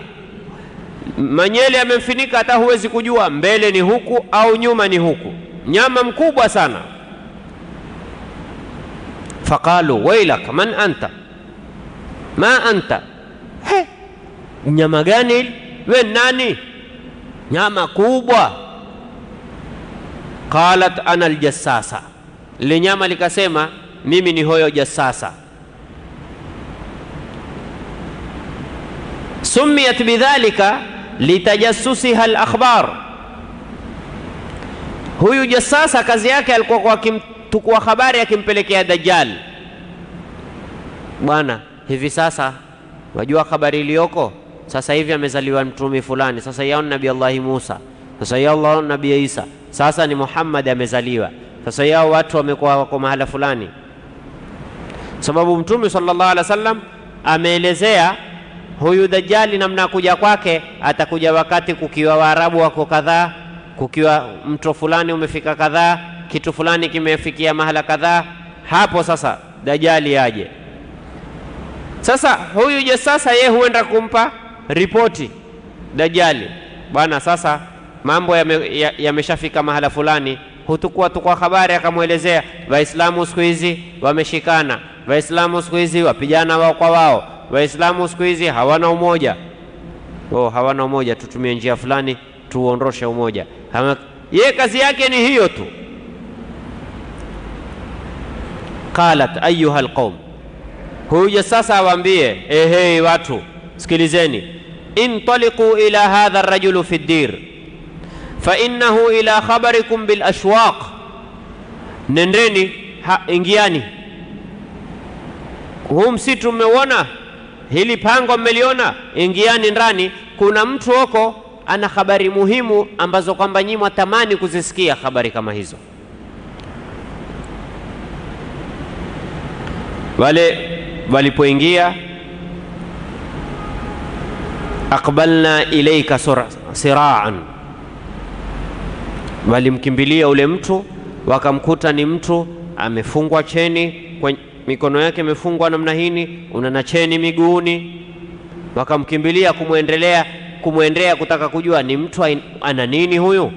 A: manyele yamemfinika hata huwezi kujua mbele ni huku au nyuma ni huku, nyama mkubwa sana. Faqalu wailak man anta ma anta, nyama gani we nani? Nyama kubwa. Qalat ana aljassasa, ile nyama likasema mimi ni hoyo jassasa. Sumiyat bidhalika litajassusiha alakhbar, huyu jassasa kazi yake alikuwa kwa tukua habari akimpelekea Dajjal. Bwana, hivi sasa wajua habari iliyoko sasa hivi, amezaliwa mtume fulani, sasa yao nabii Allah Musa, sasa yao nabii Isa, sasa ni Muhammad amezaliwa, sasa yao watu wamekuwa wako mahala fulani. Sababu mtume sallallahu alaihi wasallam ameelezea huyu Dajjali namna kuja kwake, atakuja wakati kukiwa Waarabu wako kadhaa, kukiwa mto fulani umefika kadhaa, kitu fulani kimefikia mahala kadhaa, hapo sasa Dajjali aje. Sasa huyu je, sasa yeye huenda kumpa ripoti Dajjali, bwana sasa mambo yameshafika mahala fulani. Hutukua tukua habari, akamwelezea Waislamu siku hizi wameshikana, Waislamu siku hizi wapigana wao kwa wao, Waislamu siku hizi hawana umoja. Hawana umoja, tutumie njia fulani tuondoshe umoja. Yeye kazi yake ni hiyo tu. Qalat ayyuha alqawm, huja sasa awaambie, ehe watu sikilizeni, intaliqu ila hadha ar-rajul fi ad-dir fa innahu ila khabarikum bil ashwaq, nendeni ingiani huu msitu, mmeuona hili pango, mmeliona, ingiani ndani, kuna mtu huko ana habari muhimu ambazo kwamba nyinyi mwatamani kuzisikia habari kama hizo. Wale walipoingia, aqbalna ilayka sira'an, walimkimbilia ule mtu, wakamkuta ni mtu amefungwa cheni, kwa mikono yake imefungwa namna hii, una cheni miguuni. Wakamkimbilia kumwendea kutaka kujua ni mtu ana nini huyu.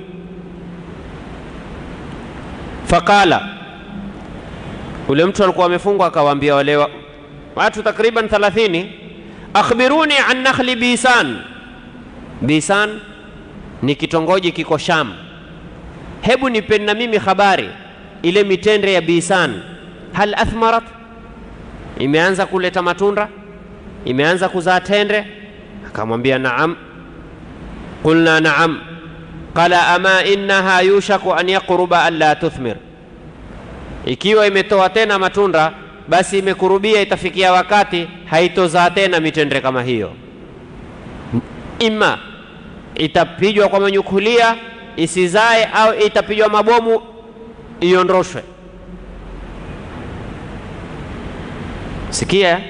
A: Fakala, ule mtu alikuwa amefungwa akawaambia wale watu takriban 30, akhbiruni an nakhli Bisan. Bisan ni kitongoji kiko Sham. Hebu nipeni na mimi habari ile mitende ya Bisan, hal athmarat, imeanza kuleta matunda, imeanza kuzaa tende? Akamwambia naam. Qulna naam. Qala ama innaha yushaku an yaqruba an la tuthmir, ikiwa imetoa tena matunda basi imekurubia, itafikia wakati haitozaa tena mitende kama hiyo, ima itapijwa kwa manyukulia isizae, au itapijwa mabomu iondoshwe. Sikia,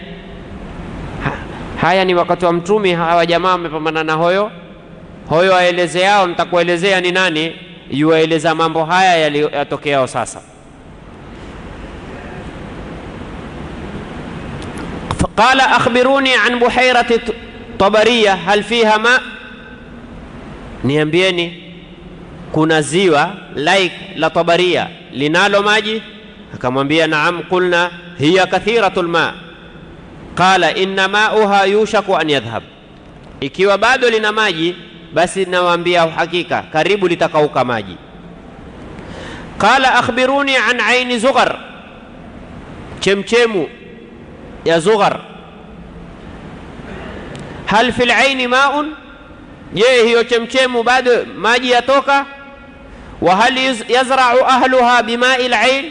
A: haya ni wakati wa Mtume. Hawa jamaa wamepambana na hoyo aelezeao, nitakuelezea ni nani yuaeleza mambo haya yatokeao sasa. Qala akhbiruni an buhairati Tabariya hal fiha ma, niambieni kuna ziwa la Tabariya linalo maji? Akamwambia naam. Qulna hiya kathiratul ma. Qala inna ma'uha yushaku an yadhhab, ikiwa bado lina maji basi nawaambia hakika karibu litakauka maji. Qala akhbiruni an aini Zughar, chemchemu ya Zughar, hal fil aini ma'un, je hiyo chemchemu bado maji yatoka? Wa hal yazra'u ahluha bima'il ain,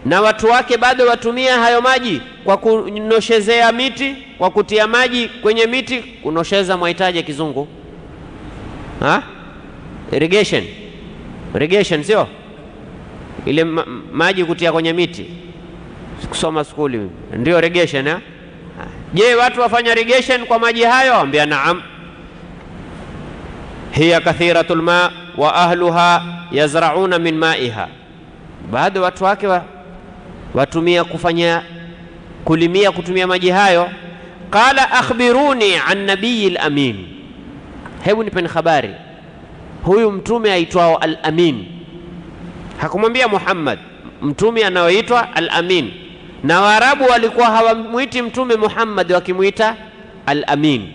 A: na watu wake bado watumia hayo maji kwa kunoshezea miti, kwa kutia maji kwenye miti. Kunosheza mwahitaji kizungu irrigation sio ile maji kutia kwenye miti, kusoma skuli ndio irrigation. Je, watu wafanya irrigation kwa maji hayo? Ambia naam. Hiya kathiratul ma wa ahluha yazra'una min ma'iha, bado watu wake watumia kulimia kutumia maji hayo. Qala akhbiruni an nabiyil amin, hebu nipeni habari huyu mtume aitwao al-Amin. Hakumwambia Muhammad, mtume anaoitwa al-Amin, na Waarabu walikuwa hawamuiti mtume Muhammad, wakimuita al-Amin.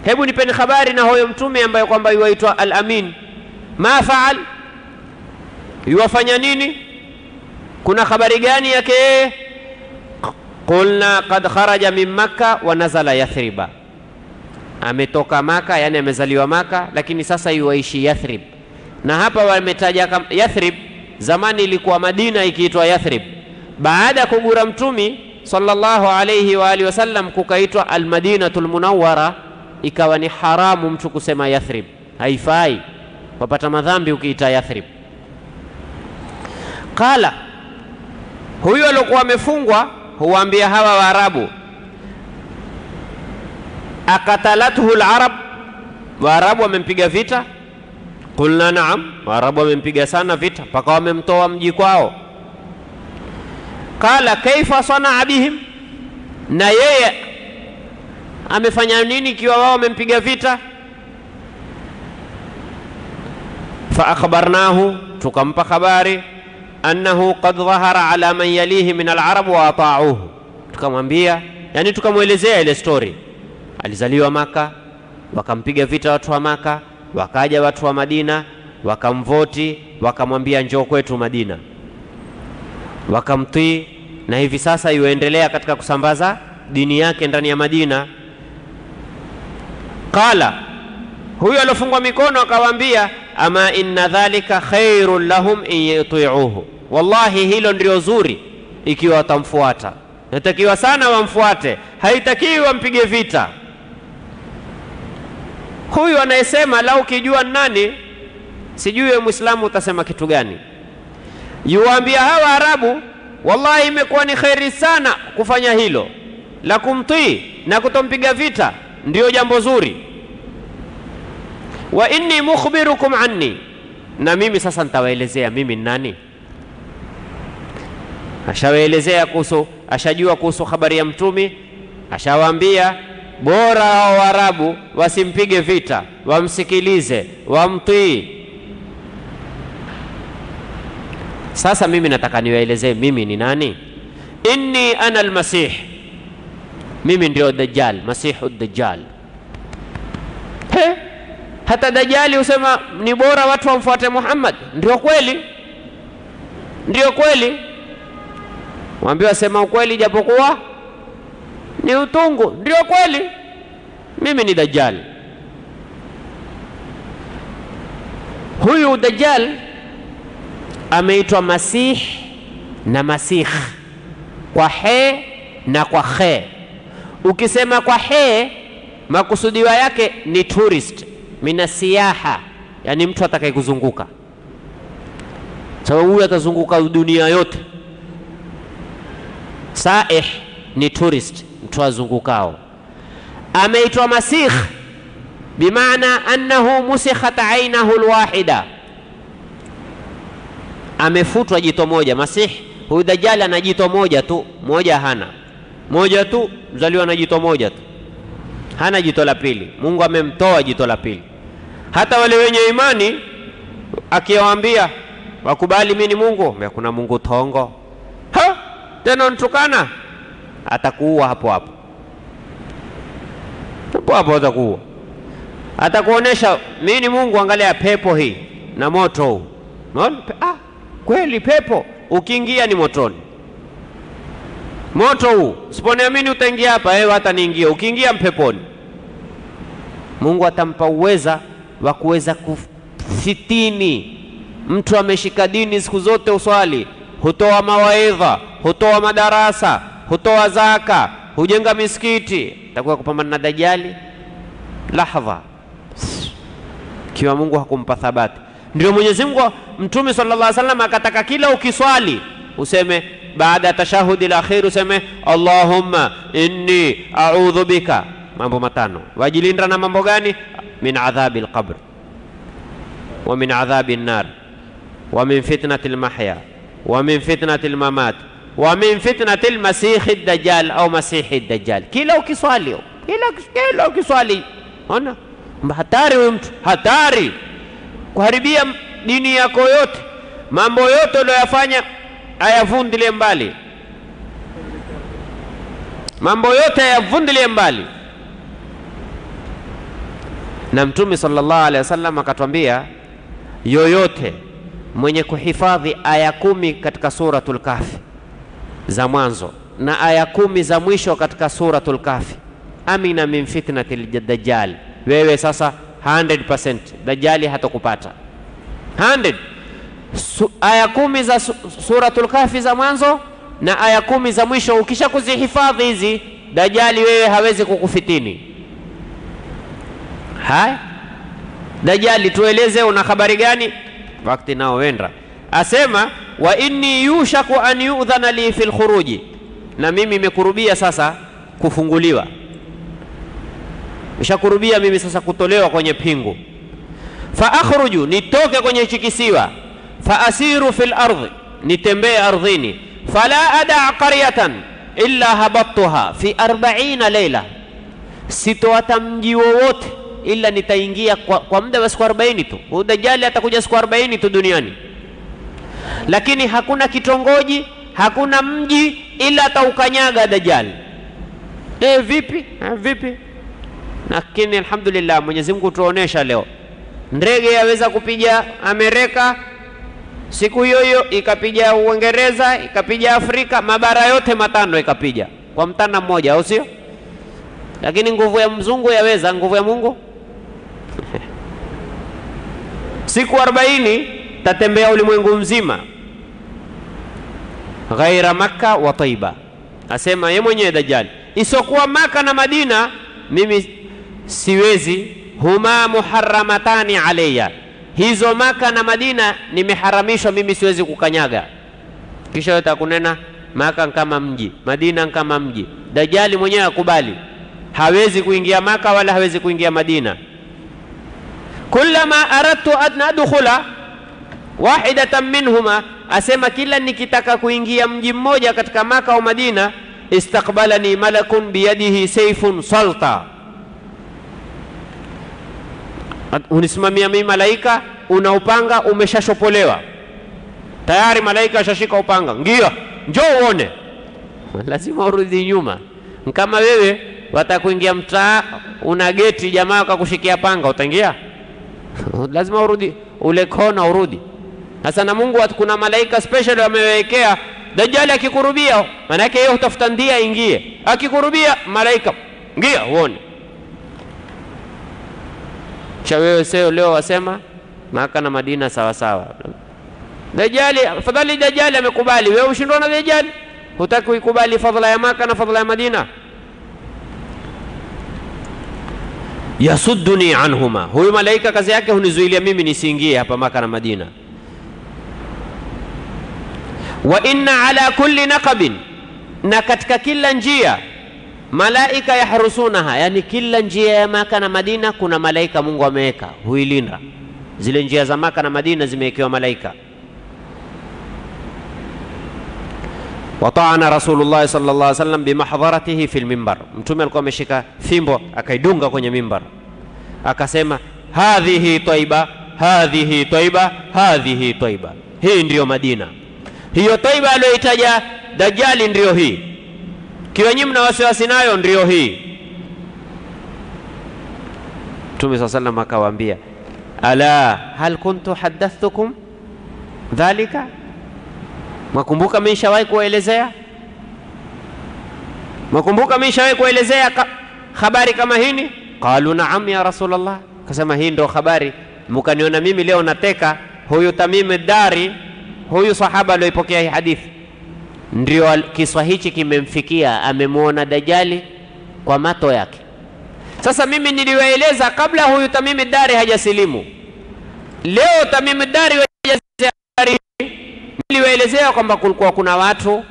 A: Hebu nipeni habari na huyo mtume ambaye kwamba yuaitwa al-Amin. Ma faal, yuwafanya nini? Kuna habari gani yake? Qulna qad kharaja min Makkah wa nazala Yathriba, ametoka Maka, yani amezaliwa Maka, lakini sasa yuaishi Yathrib. Na hapa wametaja Yathrib, zamani ilikuwa Madina ikiitwa Yathrib. Baada ya kugura mtumi sallallahu alayhi wa alihi wasallam kukaitwa al-Madinatul Munawwara, ikawa ni haramu mtu kusema Yathrib, haifai, wapata madhambi ukiita Yathrib. Qala, huyo alikuwa amefungwa huambia hawa Waarabu, akatalathu al-Arab, Waarabu wamempiga vita? Qulna naam, Waarabu wamempiga sana vita mpaka wamemtoa mji kwao. Qala kaifa sanaa bihim, na yeye amefanya nini ikiwa wao wamempiga vita? Fa akhbarnahu, tukampa habari, annahu qad dhahara ala man yalihi min al-arab wa ata'uhu, tukamwambia Yani tukamwelezea ile story. Alizaliwa Maka, wakampiga vita watu wa Maka, wakaja watu wa Madina, wakamvoti, wakamwambia njoo kwetu Madina. Wakamtii, na hivi sasa yuendelea katika kusambaza dini yake ndani ya Madina. Qala, huyo alofungwa mikono akawaambia, ama inna dhalika khairun lahum in yuti'uhu, wallahi hilo ndio zuri ikiwa watamfuata. Natakiwa sana wamfuate, haitakiwi wampige vita. Huyu anayesema lau kijua nani, sijui wewe Muislamu utasema kitu gani? Yuambia hawa Arabu, wallahi imekuwa ni khairi sana kufanya hilo la kumtii na kutompiga vita, ndio jambo zuri. Wa inni mukhbirukum anni, na mimi sasa nitawaelezea mimi ni nani. Ashawaelezea kuhusu, ashajua kuhusu habari ya mtumi, ashawaambia bora hao Arabu wasimpige vita, wamsikilize, wamtii. Sasa mimi nataka niwaelezee mimi ni nani. Inni ana al-Masih, mimi ndio Dajjal, Masihu Dajjal. Hata Dajjali usema ni bora watu wamfuate Muhammad. Ndio kweli, ndio kweli. Waambiwa sema ukweli japokuwa ni utungu. Ndio kweli, mimi ni Dajjal. Huyu Dajjal ameitwa Masih na Masih kwa he na kwa khe. Ukisema kwa he, makusudiwa yake ni tourist, mina siyaha, yani mtu atakayekuzunguka. Sababu huyu atazunguka dunia yote. Saih ni tourist, mtu azungukao. Ameitwa Masih bimaana annahu musikhat ainahu alwahida, amefutwa jito moja. Masih huyu Dajjal ana jito moja tu, moja hana, moja tu, mzaliwa na jito moja tu, hana jito la pili. Mungu amemtoa jito la pili. Hata wale wenye imani akiwaambia wakubali mimi ni Mungu, kuna Mungu tongo, tena untukana, atakuua hapo hapo, hapo hapo atakuua. Atakuonesha mimi ni Mungu, angalia pepo hii na moto huu. Unaona? Kweli pepo, ukiingia ni motoni. Moto huu, usiponiamini utaingia hapa, hata niingie, ukiingia mpeponi. Mungu atampa uweza wa kuweza kufitini mtu ameshika dini siku zote, uswali, hutoa mawaidha, hutoa madarasa, hutoa zaka, hujenga misikiti. Atakuwa kupambana na Dajjali lahadha, kiwa Mungu hakumpa thabati. Ndio Mwenyezi Mungu, Mtume sallallahu alaihi wasallam akataka kila ukiswali useme baada ya tashahudi al-akhir useme Allahumma inni a'udhu bika, mambo matano. Wajilinda na mambo gani? Min adhabil qabr wa min adhabin nar wa min fitnatil mahya wa min fitnatil mamat wa min fitnatil masihid dajjal au masihid dajjal. Kila ukiswali, kila ukiswali, ona hatari huyu mtu, hatari kuharibia dini yako yote. Mambo yote uliyofanya ayavundilie mbali, mambo yote ayavundilie mbali. Na Mtume sallallahu alaihi wasallam akatwambia, yoyote mwenye kuhifadhi aya 10 katika suratul Kahfi za mwanzo na aya 10 za mwisho katika suratul Kahfi, amina min fitnatil dajjal, wewe sasa 100% Dajjali hatakupata. 100 aya 10 za suratul Kahfi za mwanzo na aya 10 za mwisho, ukisha kuzihifadhi hizi, Dajjali wewe hawezi kukufitini. Haya, Dajjali tueleze una habari gani? Wakati nao wenda asema, wa inni yushaku an yu'dhana li fil khuruji, na mimi imekurubia sasa kufunguliwa, nishakurubia mimi sasa kutolewa kwenye pingu. Fa akhruju, nitoke kwenye chikisiwa. Fa asiru fil ardhi, nitembee ardhini. Fala ada qaryatan illa habattuha fi 40 layla, sitoata mji wowote ila nitaingia kwa muda wa siku 40 tu. Dajjali atakuja siku 40 tu duniani, lakini hakuna kitongoji, hakuna mji ila ataukanyaga Dajjali. Vipi? Vipi? Lakini alhamdulillah Mwenyezi Mungu tuonesha leo ndege yaweza kupiga Amerika siku hiyo ikapiga Uingereza, ikapiga Afrika, mabara yote matano ikapiga kwa mtana mmoja, au sio? Lakini nguvu ya mzungu yaweza nguvu ya Mungu? Siku 40 tatembea ulimwengu mzima ghaira Makka wa Taiba. Asema yeye mwenyewe Dajjal, isokuwa Maka na Madina mimi siwezi, huma muharramatani alayya, hizo Maka na Madina nimeharamishwa mimi, siwezi kukanyaga. Kisha yote kunena Maka kama mji, Madina kama mji. Dajjali mwenyewe akubali hawezi kuingia Maka wala hawezi kuingia Madina. Kullama aradtu an adkhula wahidatan minhuma, asema kila nikitaka kuingia mji mmoja katika Maka au Madina, istaqbalani malakun biyadihi sayfun salta, unisimamia mimi malaika una upanga umeshashopolewa tayari, malaika ashashika upanga, ngia njoo uone. Lazima urudi nyuma. Kama wewe watakuingia mtaa una geti, jamaa akakushikia panga, utaingia? Lazima urudi ule kona urudi. Sasa na Mungu kuna malaika special wamewekea, Dajjal akikurubia maana yake yeye utafuta ndia ingie, akikurubia malaika ngia uone. Cha wewe sio leo wasema Maka na Madina sawa sawa. Dajjali afadhali, Dajjali amekubali, wewe ushindwa na Dajjali, hutaki kuikubali fadhila ya Maka na fadhila ya Madina. Yasudduni anhuma, huyu malaika kazi yake hunizuilia mimi nisiingie hapa Maka na Madina. Wa inna ala kulli naqabin, na katika kila njia malaika yahrusunaha, yani kila njia ya Maka na Madina kuna malaika Mungu ameweka huilinda. Zile njia za Maka na Madina zimewekewa malaika. Wata'ana Rasulullah sallallahu alaihi wasallam bimahdharatihi fil minbar, mtume alikuwa ameshika fimbo akaidunga kwenye mimbar, akasema hadhihi Taiba, hadhihi Taiba, hadhihi Taiba, hii ndiyo Madina. Hiyo Taiba aliyoitaja Dajjali ndiyo hii, kiwa nyinyi mna wasiwasi nayo ndiyo hii. Mtume sallallahu alaihi wasallam akawaambia, ala hal kuntu hadathtukum dhalika, makumbuka mimi nishawahi kuelezea, makumbuka mimi nishawahi kuelezea habari kama hini? Qalu na'am ya Rasulullah, kasema hii ndio habari mkaniona mimi leo nateka huyu Tamim ad-Dari, huyu sahaba aliyepokea hii hadithi, ndio kiswa hichi kimemfikia, amemwona Dajjali kwa mato yake. Sasa mimi niliwaeleza kabla huyu Tamim ad-Dari hajasilimu. Leo Tamim ad-Dari niliwaelezea kwamba kulikuwa kuna watu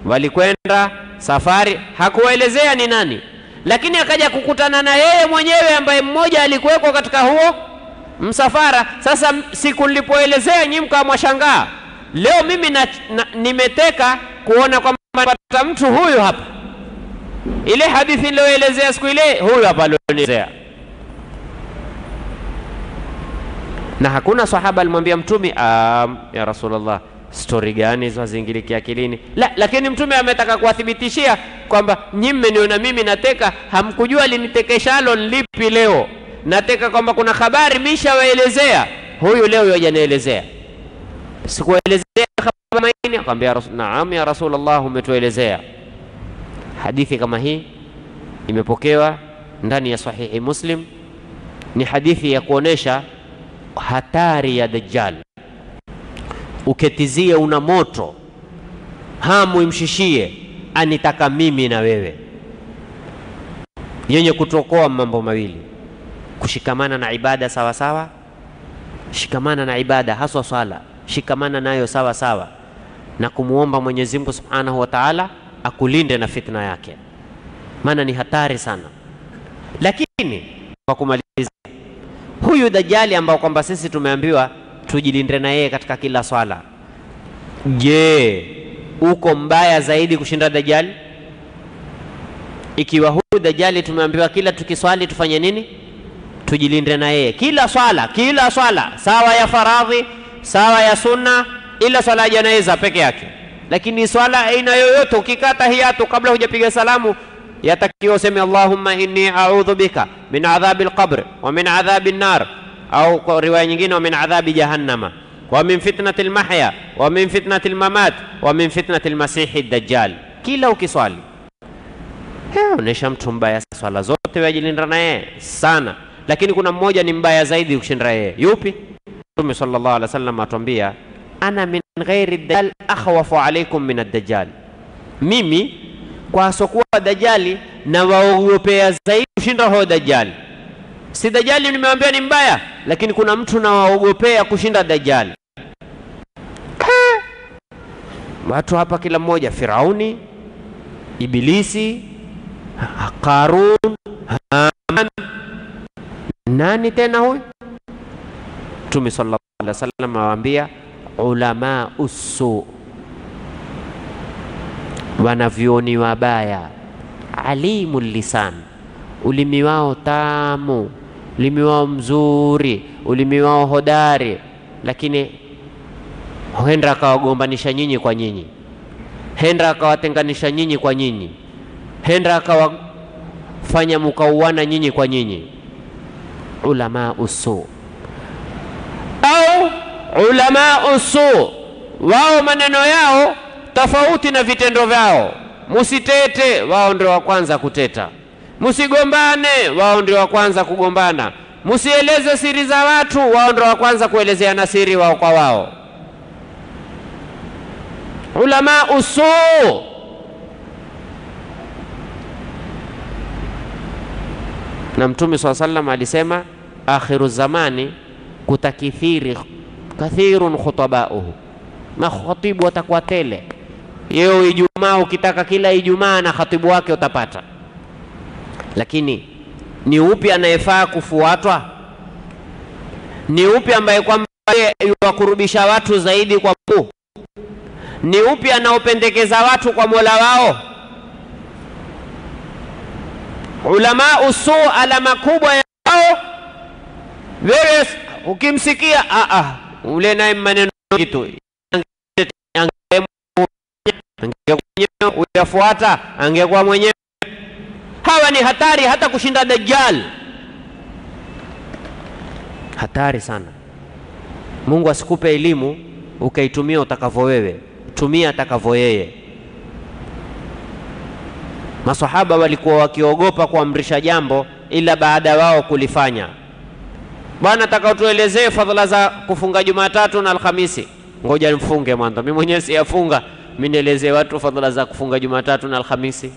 A: walikwenda safari, hakuwaelezea ni nani, lakini akaja kukutana na yeye mwenyewe ambaye mmoja alikuweko katika huo msafara. Sasa siku nilipoelezea nyinyi mkamwashangaa. Leo mimi nimeteka kuona kwamba mtu huyu hapa, ile hadithi niliyoelezea siku ile, huyu hapa alielezea. Na hakuna sahaba alimwambia mtume ya Rasulullah, story gani hizo zingiliki akilini? La, lakini mtume ametaka kuwathibitishia kwamba nyinyi mmeniona mimi nateka, hamkujua linitekeshalo lipi leo. Nateka kwamba kuna habari mishawaelezea, huyu leo yajanielezea. Sikuelezea habari hii, akamwambia naam ya Rasulullah, umetuelezea. Hadithi kama hii imepokewa ndani ya sahihi Muslim, ni hadithi ya kuonesha hatari ya Dajjal. Uketizie una moto, hamu imshishie, anitaka mimi na wewe, yenye kutokoa mambo mawili: kushikamana na ibada sawa sawa, shikamana na ibada haswa swala, shikamana nayo sawa sawa, na kumuomba Mwenyezi Mungu Subhanahu wa Ta'ala akulinde na fitna yake, maana ni hatari sana. Lakini kwa kumalizia, huyu Dajjali ambao kwamba sisi tumeambiwa tujilinde na yeye katika kila swala, je, uko mbaya zaidi kushinda Dajjali? Ikiwa huyu Dajjali tumeambiwa kila tukiswali tufanye nini? Tujilinde na yeye kila swala, kila swala, sawa ya faradhi, sawa ya sunna, ila swala ya janaiza peke yake. Lakini swala aina yoyote ukikata hiyatu kabla hujapiga salamu yatakiwa useme Allahumma inni a'udhu bika min adhabil qabr wa min adhabin nar, au kwa riwaya nyingine wa min adhabi jahannama wa min fitnatil mahya wa min fitnatil mamat wa min fitnatil masihid dajjal. Kila ukiswali onesha mtu mbaya, swala zote wajilinda naye sana, lakini kuna mmoja ni mbaya zaidi kushinda yeye. Yupi? Mtume sallallahu alaihi wasallam atuambia, ana min ghairi dajjal akhwafu alaykum min ad-dajjal, mimi kwa asokuwa dajjali na waogopea zaidi kushinda huyo dajjali. Si dajjali nimeambia ni mbaya, lakini kuna mtu na waogopea kushinda dajjali. Watu hapa kila mmoja, Firauni, Ibilisi, Qarun, Haman, nani tena huyu? Mtume sallallahu alaihi wasallam awaambia ulama usu, wanavyoni wabaya, alimul lisan, ulimi wao tamu, ulimi wao mzuri, ulimi wao hodari, lakini huenda akawagombanisha nyinyi kwa nyinyi, huenda akawatenganisha nyinyi kwa nyinyi, huenda akawafanya mkauana nyinyi kwa nyinyi. Ulama usu au ulama usu, wao maneno yao tofauti na vitendo vyao. Musitete, wao ndio wa kwanza kuteta. Musigombane, wao ndio wa kwanza kugombana. Musieleze siri za watu, wao ndio wa kwanza kuelezeana siri wao kwa wao. Ulama usu. Na Mtume sallallahu alaihi wasallam alisema akhiru zamani kutakithiri kathirun khutabauhu, makhatibu watakuwa tele. Yeo Ijumaa ukitaka kila Ijumaa na khatibu wake utapata, lakini ni upi anayefaa kufuatwa? Ni upi ambaye kwamba yuwakurubisha watu zaidi kwa Mungu? Ni upi anaopendekeza watu kwa Mola wao? Ulama usu, alama kubwa yao, wewe ukimsikia ule naye maneno kitu uyafuata, angekuwa mwenyewe. Hawa ni hatari hata kushinda Dajjal, hatari sana. Mungu asikupe elimu ukaitumia utakavyo wewe, tumia atakavyo yeye. Masahaba walikuwa wakiogopa kuamrisha jambo ila baada wao kulifanya. Bwana nataka utuelezee fadhila za kufunga Jumatatu na Alhamisi. Ngoja nifunge mwanzo, mimi mwenyewe siyafunga, mimi nielezee watu fadhila za kufunga Jumatatu na Alhamisi.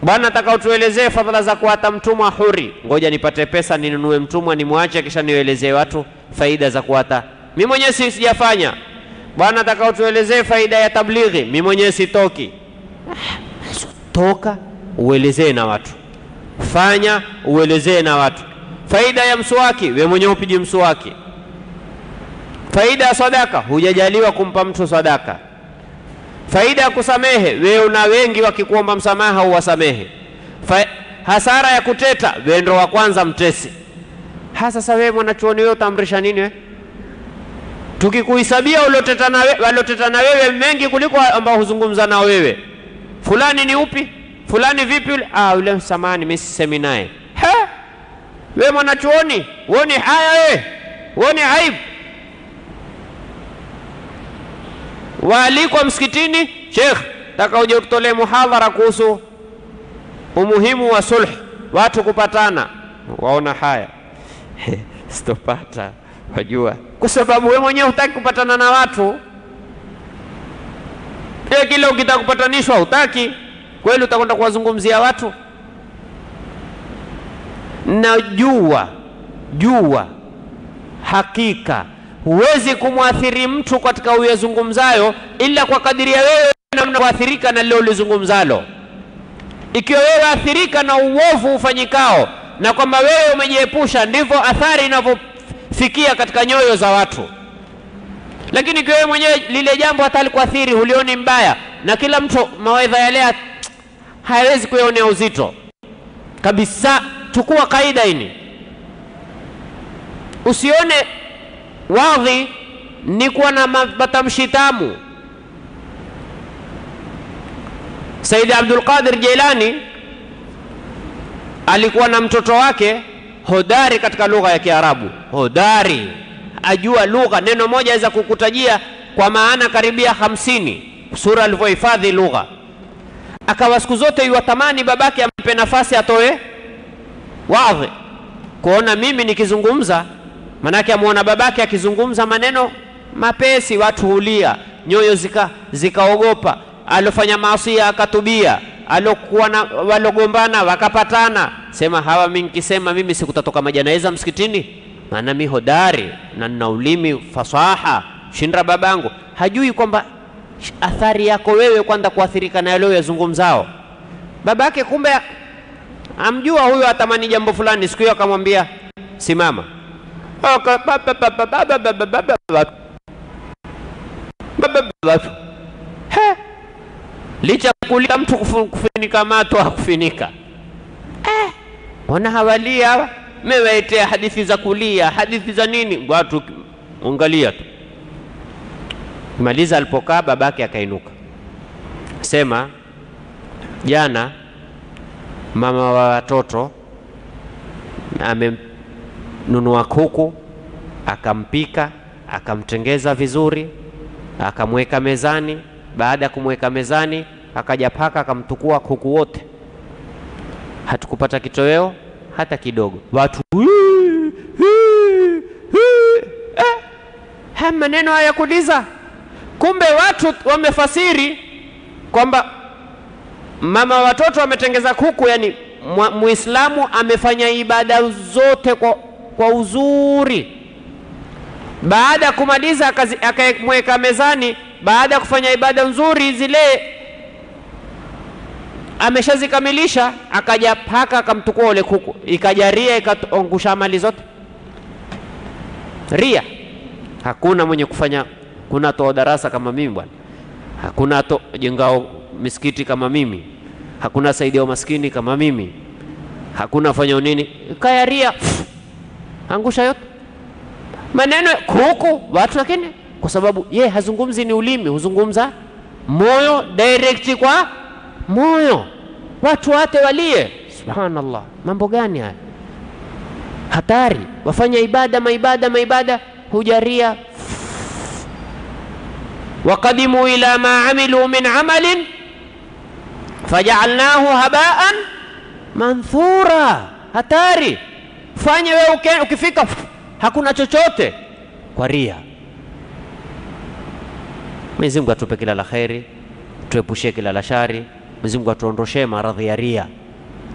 A: Bwana nataka utuelezee fadhila za kuata mtumwa huri. Ngoja nipate pesa ninunue mtumwa nimwache, kisha nielezee watu faida za kuata. Mimi mwenyewe sijafanya. Bwana nataka utuelezee faida ya tablighi. Mimi mwenyewe sitoki. Toka uelezee na watu, fanya uelezee na watu. Faida ya mswaki, wewe mwenyewe upige mswaki. Faida ya sadaka, hujajaliwa kumpa mtu sadaka. Faida ya kusamehe, wewe una wengi wakikuomba msamaha uwasamehe. Hasara ya kuteta, wewe ndio wa kwanza mtesi. Sasa wewe mwanachuoni, wewe utaamrisha nini wewe? Tukikuhesabia waloteta na wewe mengi kuliko ambao huzungumza na wewe. Fulani ni upi? Fulani vipi yule? Yule samani mimi sisemi naye. Wewe mwanachuoni, uone haya wewe? Uone aibu? Waalikwa msikitini, Sheikh, taka uje utolee muhadhara kuhusu umuhimu wa sulh, watu kupatana. Waona haya? Sitopata, wajua. Kwa sababu wewe mwenyewe hutaki kupatana na watu. Kila ukitaka kupatanishwa hutaki. Kweli utakwenda kuwazungumzia watu? Na jua hakika huwezi kumwathiri mtu katika uyazungumzayo ila kwa kadiri ya wewe namna kuathirika na lile ulizungumzalo. Ikiwa wewe athirika na uovu ufanyikao na kwamba wewe umejiepusha, ndivyo athari inavyofikia katika nyoyo za watu. Lakini ikiwa wewe mwenyewe lile jambo hata likuathiri, hulioni mbaya, na kila mtu mawaidha yale hawezi kuyaonea uzito kabisa. Chukua kaida hii, usione wadhi ni kuwa na matamshi tamu. Sayyid Abdul Qadir Jilani alikuwa na mtoto wake hodari katika lugha ya Kiarabu, hodari, ajua lugha, neno moja aweza kukutajia kwa maana karibia 50 sura alivyohifadhi lugha. Akawa siku zote yuatamani babake ampe nafasi atoe waadhi, kuona mimi nikizungumza, manake amuona babake akizungumza maneno mapesi, watu hulia, nyoyo zikaogopa, alofanya maasi akatubia, alokuwa na walogombana wakapatana, sema hawa mimi nikisema mimi sikutatoka majanaiza msikitini, maana mimi hodari na nina ulimi fasaha shinda babangu. Hajui kwamba athari yako wewe kwanza kuathirika na yale yazungumzao babake. Kumbe amjua huyo atamani jambo fulani, siku hiyo akamwambia simama. Licha kulia mtu kufinika mato hakufinika. Wana hawali hawa, mewaetea hadithi za kulia, hadithi za nini, watu angalia tu. Maliza alipokaa babake akainuka, sema jana mama wa watoto amenunua kuku, akampika, akamtengeza vizuri, akamweka mezani. Baada ya kumweka mezani, akaja paka akamtukua kuku wote, hatukupata kitoweo hata kidogo. Watu maneno haya kuliza. Kumbe watu wamefasiri kwamba mama watoto wametengeza kuku, yani Muislamu amefanya ibada zote kwa uzuri. Baada ya kumaliza akamweka mezani, baada ya kufanya ibada nzuri zile ameshazikamilisha, akaja paka akamtukua ule kuku, ikaja ria ikaangusha mali zote. Ria hakuna mwenye kufanya. Kuna toa darasa kama mimi bwana, hakuna jengao misikiti kama mimi, hakuna saidia maskini kama mimi, hakuna fanya nini, kaya ria angusha yote maneno kuku watu. Lakini kwa sababu ye hazungumzi ni ulimi, huzungumza moyo, direct kwa moyo, watu wate walie. Subhanallah, mambo gani haya hatari! Wafanya ibada maibada hujaria. وقدموا إلى ما عملوا من عمل فجعلناه هباء منثورا. Hatari, fanye wewe ukifika hakuna chochote kwa ria. Mwenyezi Mungu atupe kila la khairi, tuepushe kila la shari. Mwenyezi Mungu atuondoshe maradhi ya ria,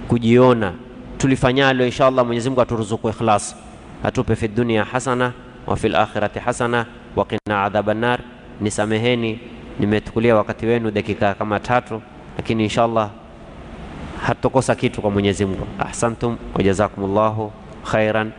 A: kujiona tulifanyalo. Inshallah Mwenyezi Mungu aturuzuku ikhlas, atupe fi dunya hasana wa fil akhirati hasana wa qina adhaban nar. Nisameheni nimetukulia wakati wenu dakika kama 3, lakini inshallah hatokosa kitu kwa Mwenyezi Mungu. Ahsantum wa jazakumullahu khairan.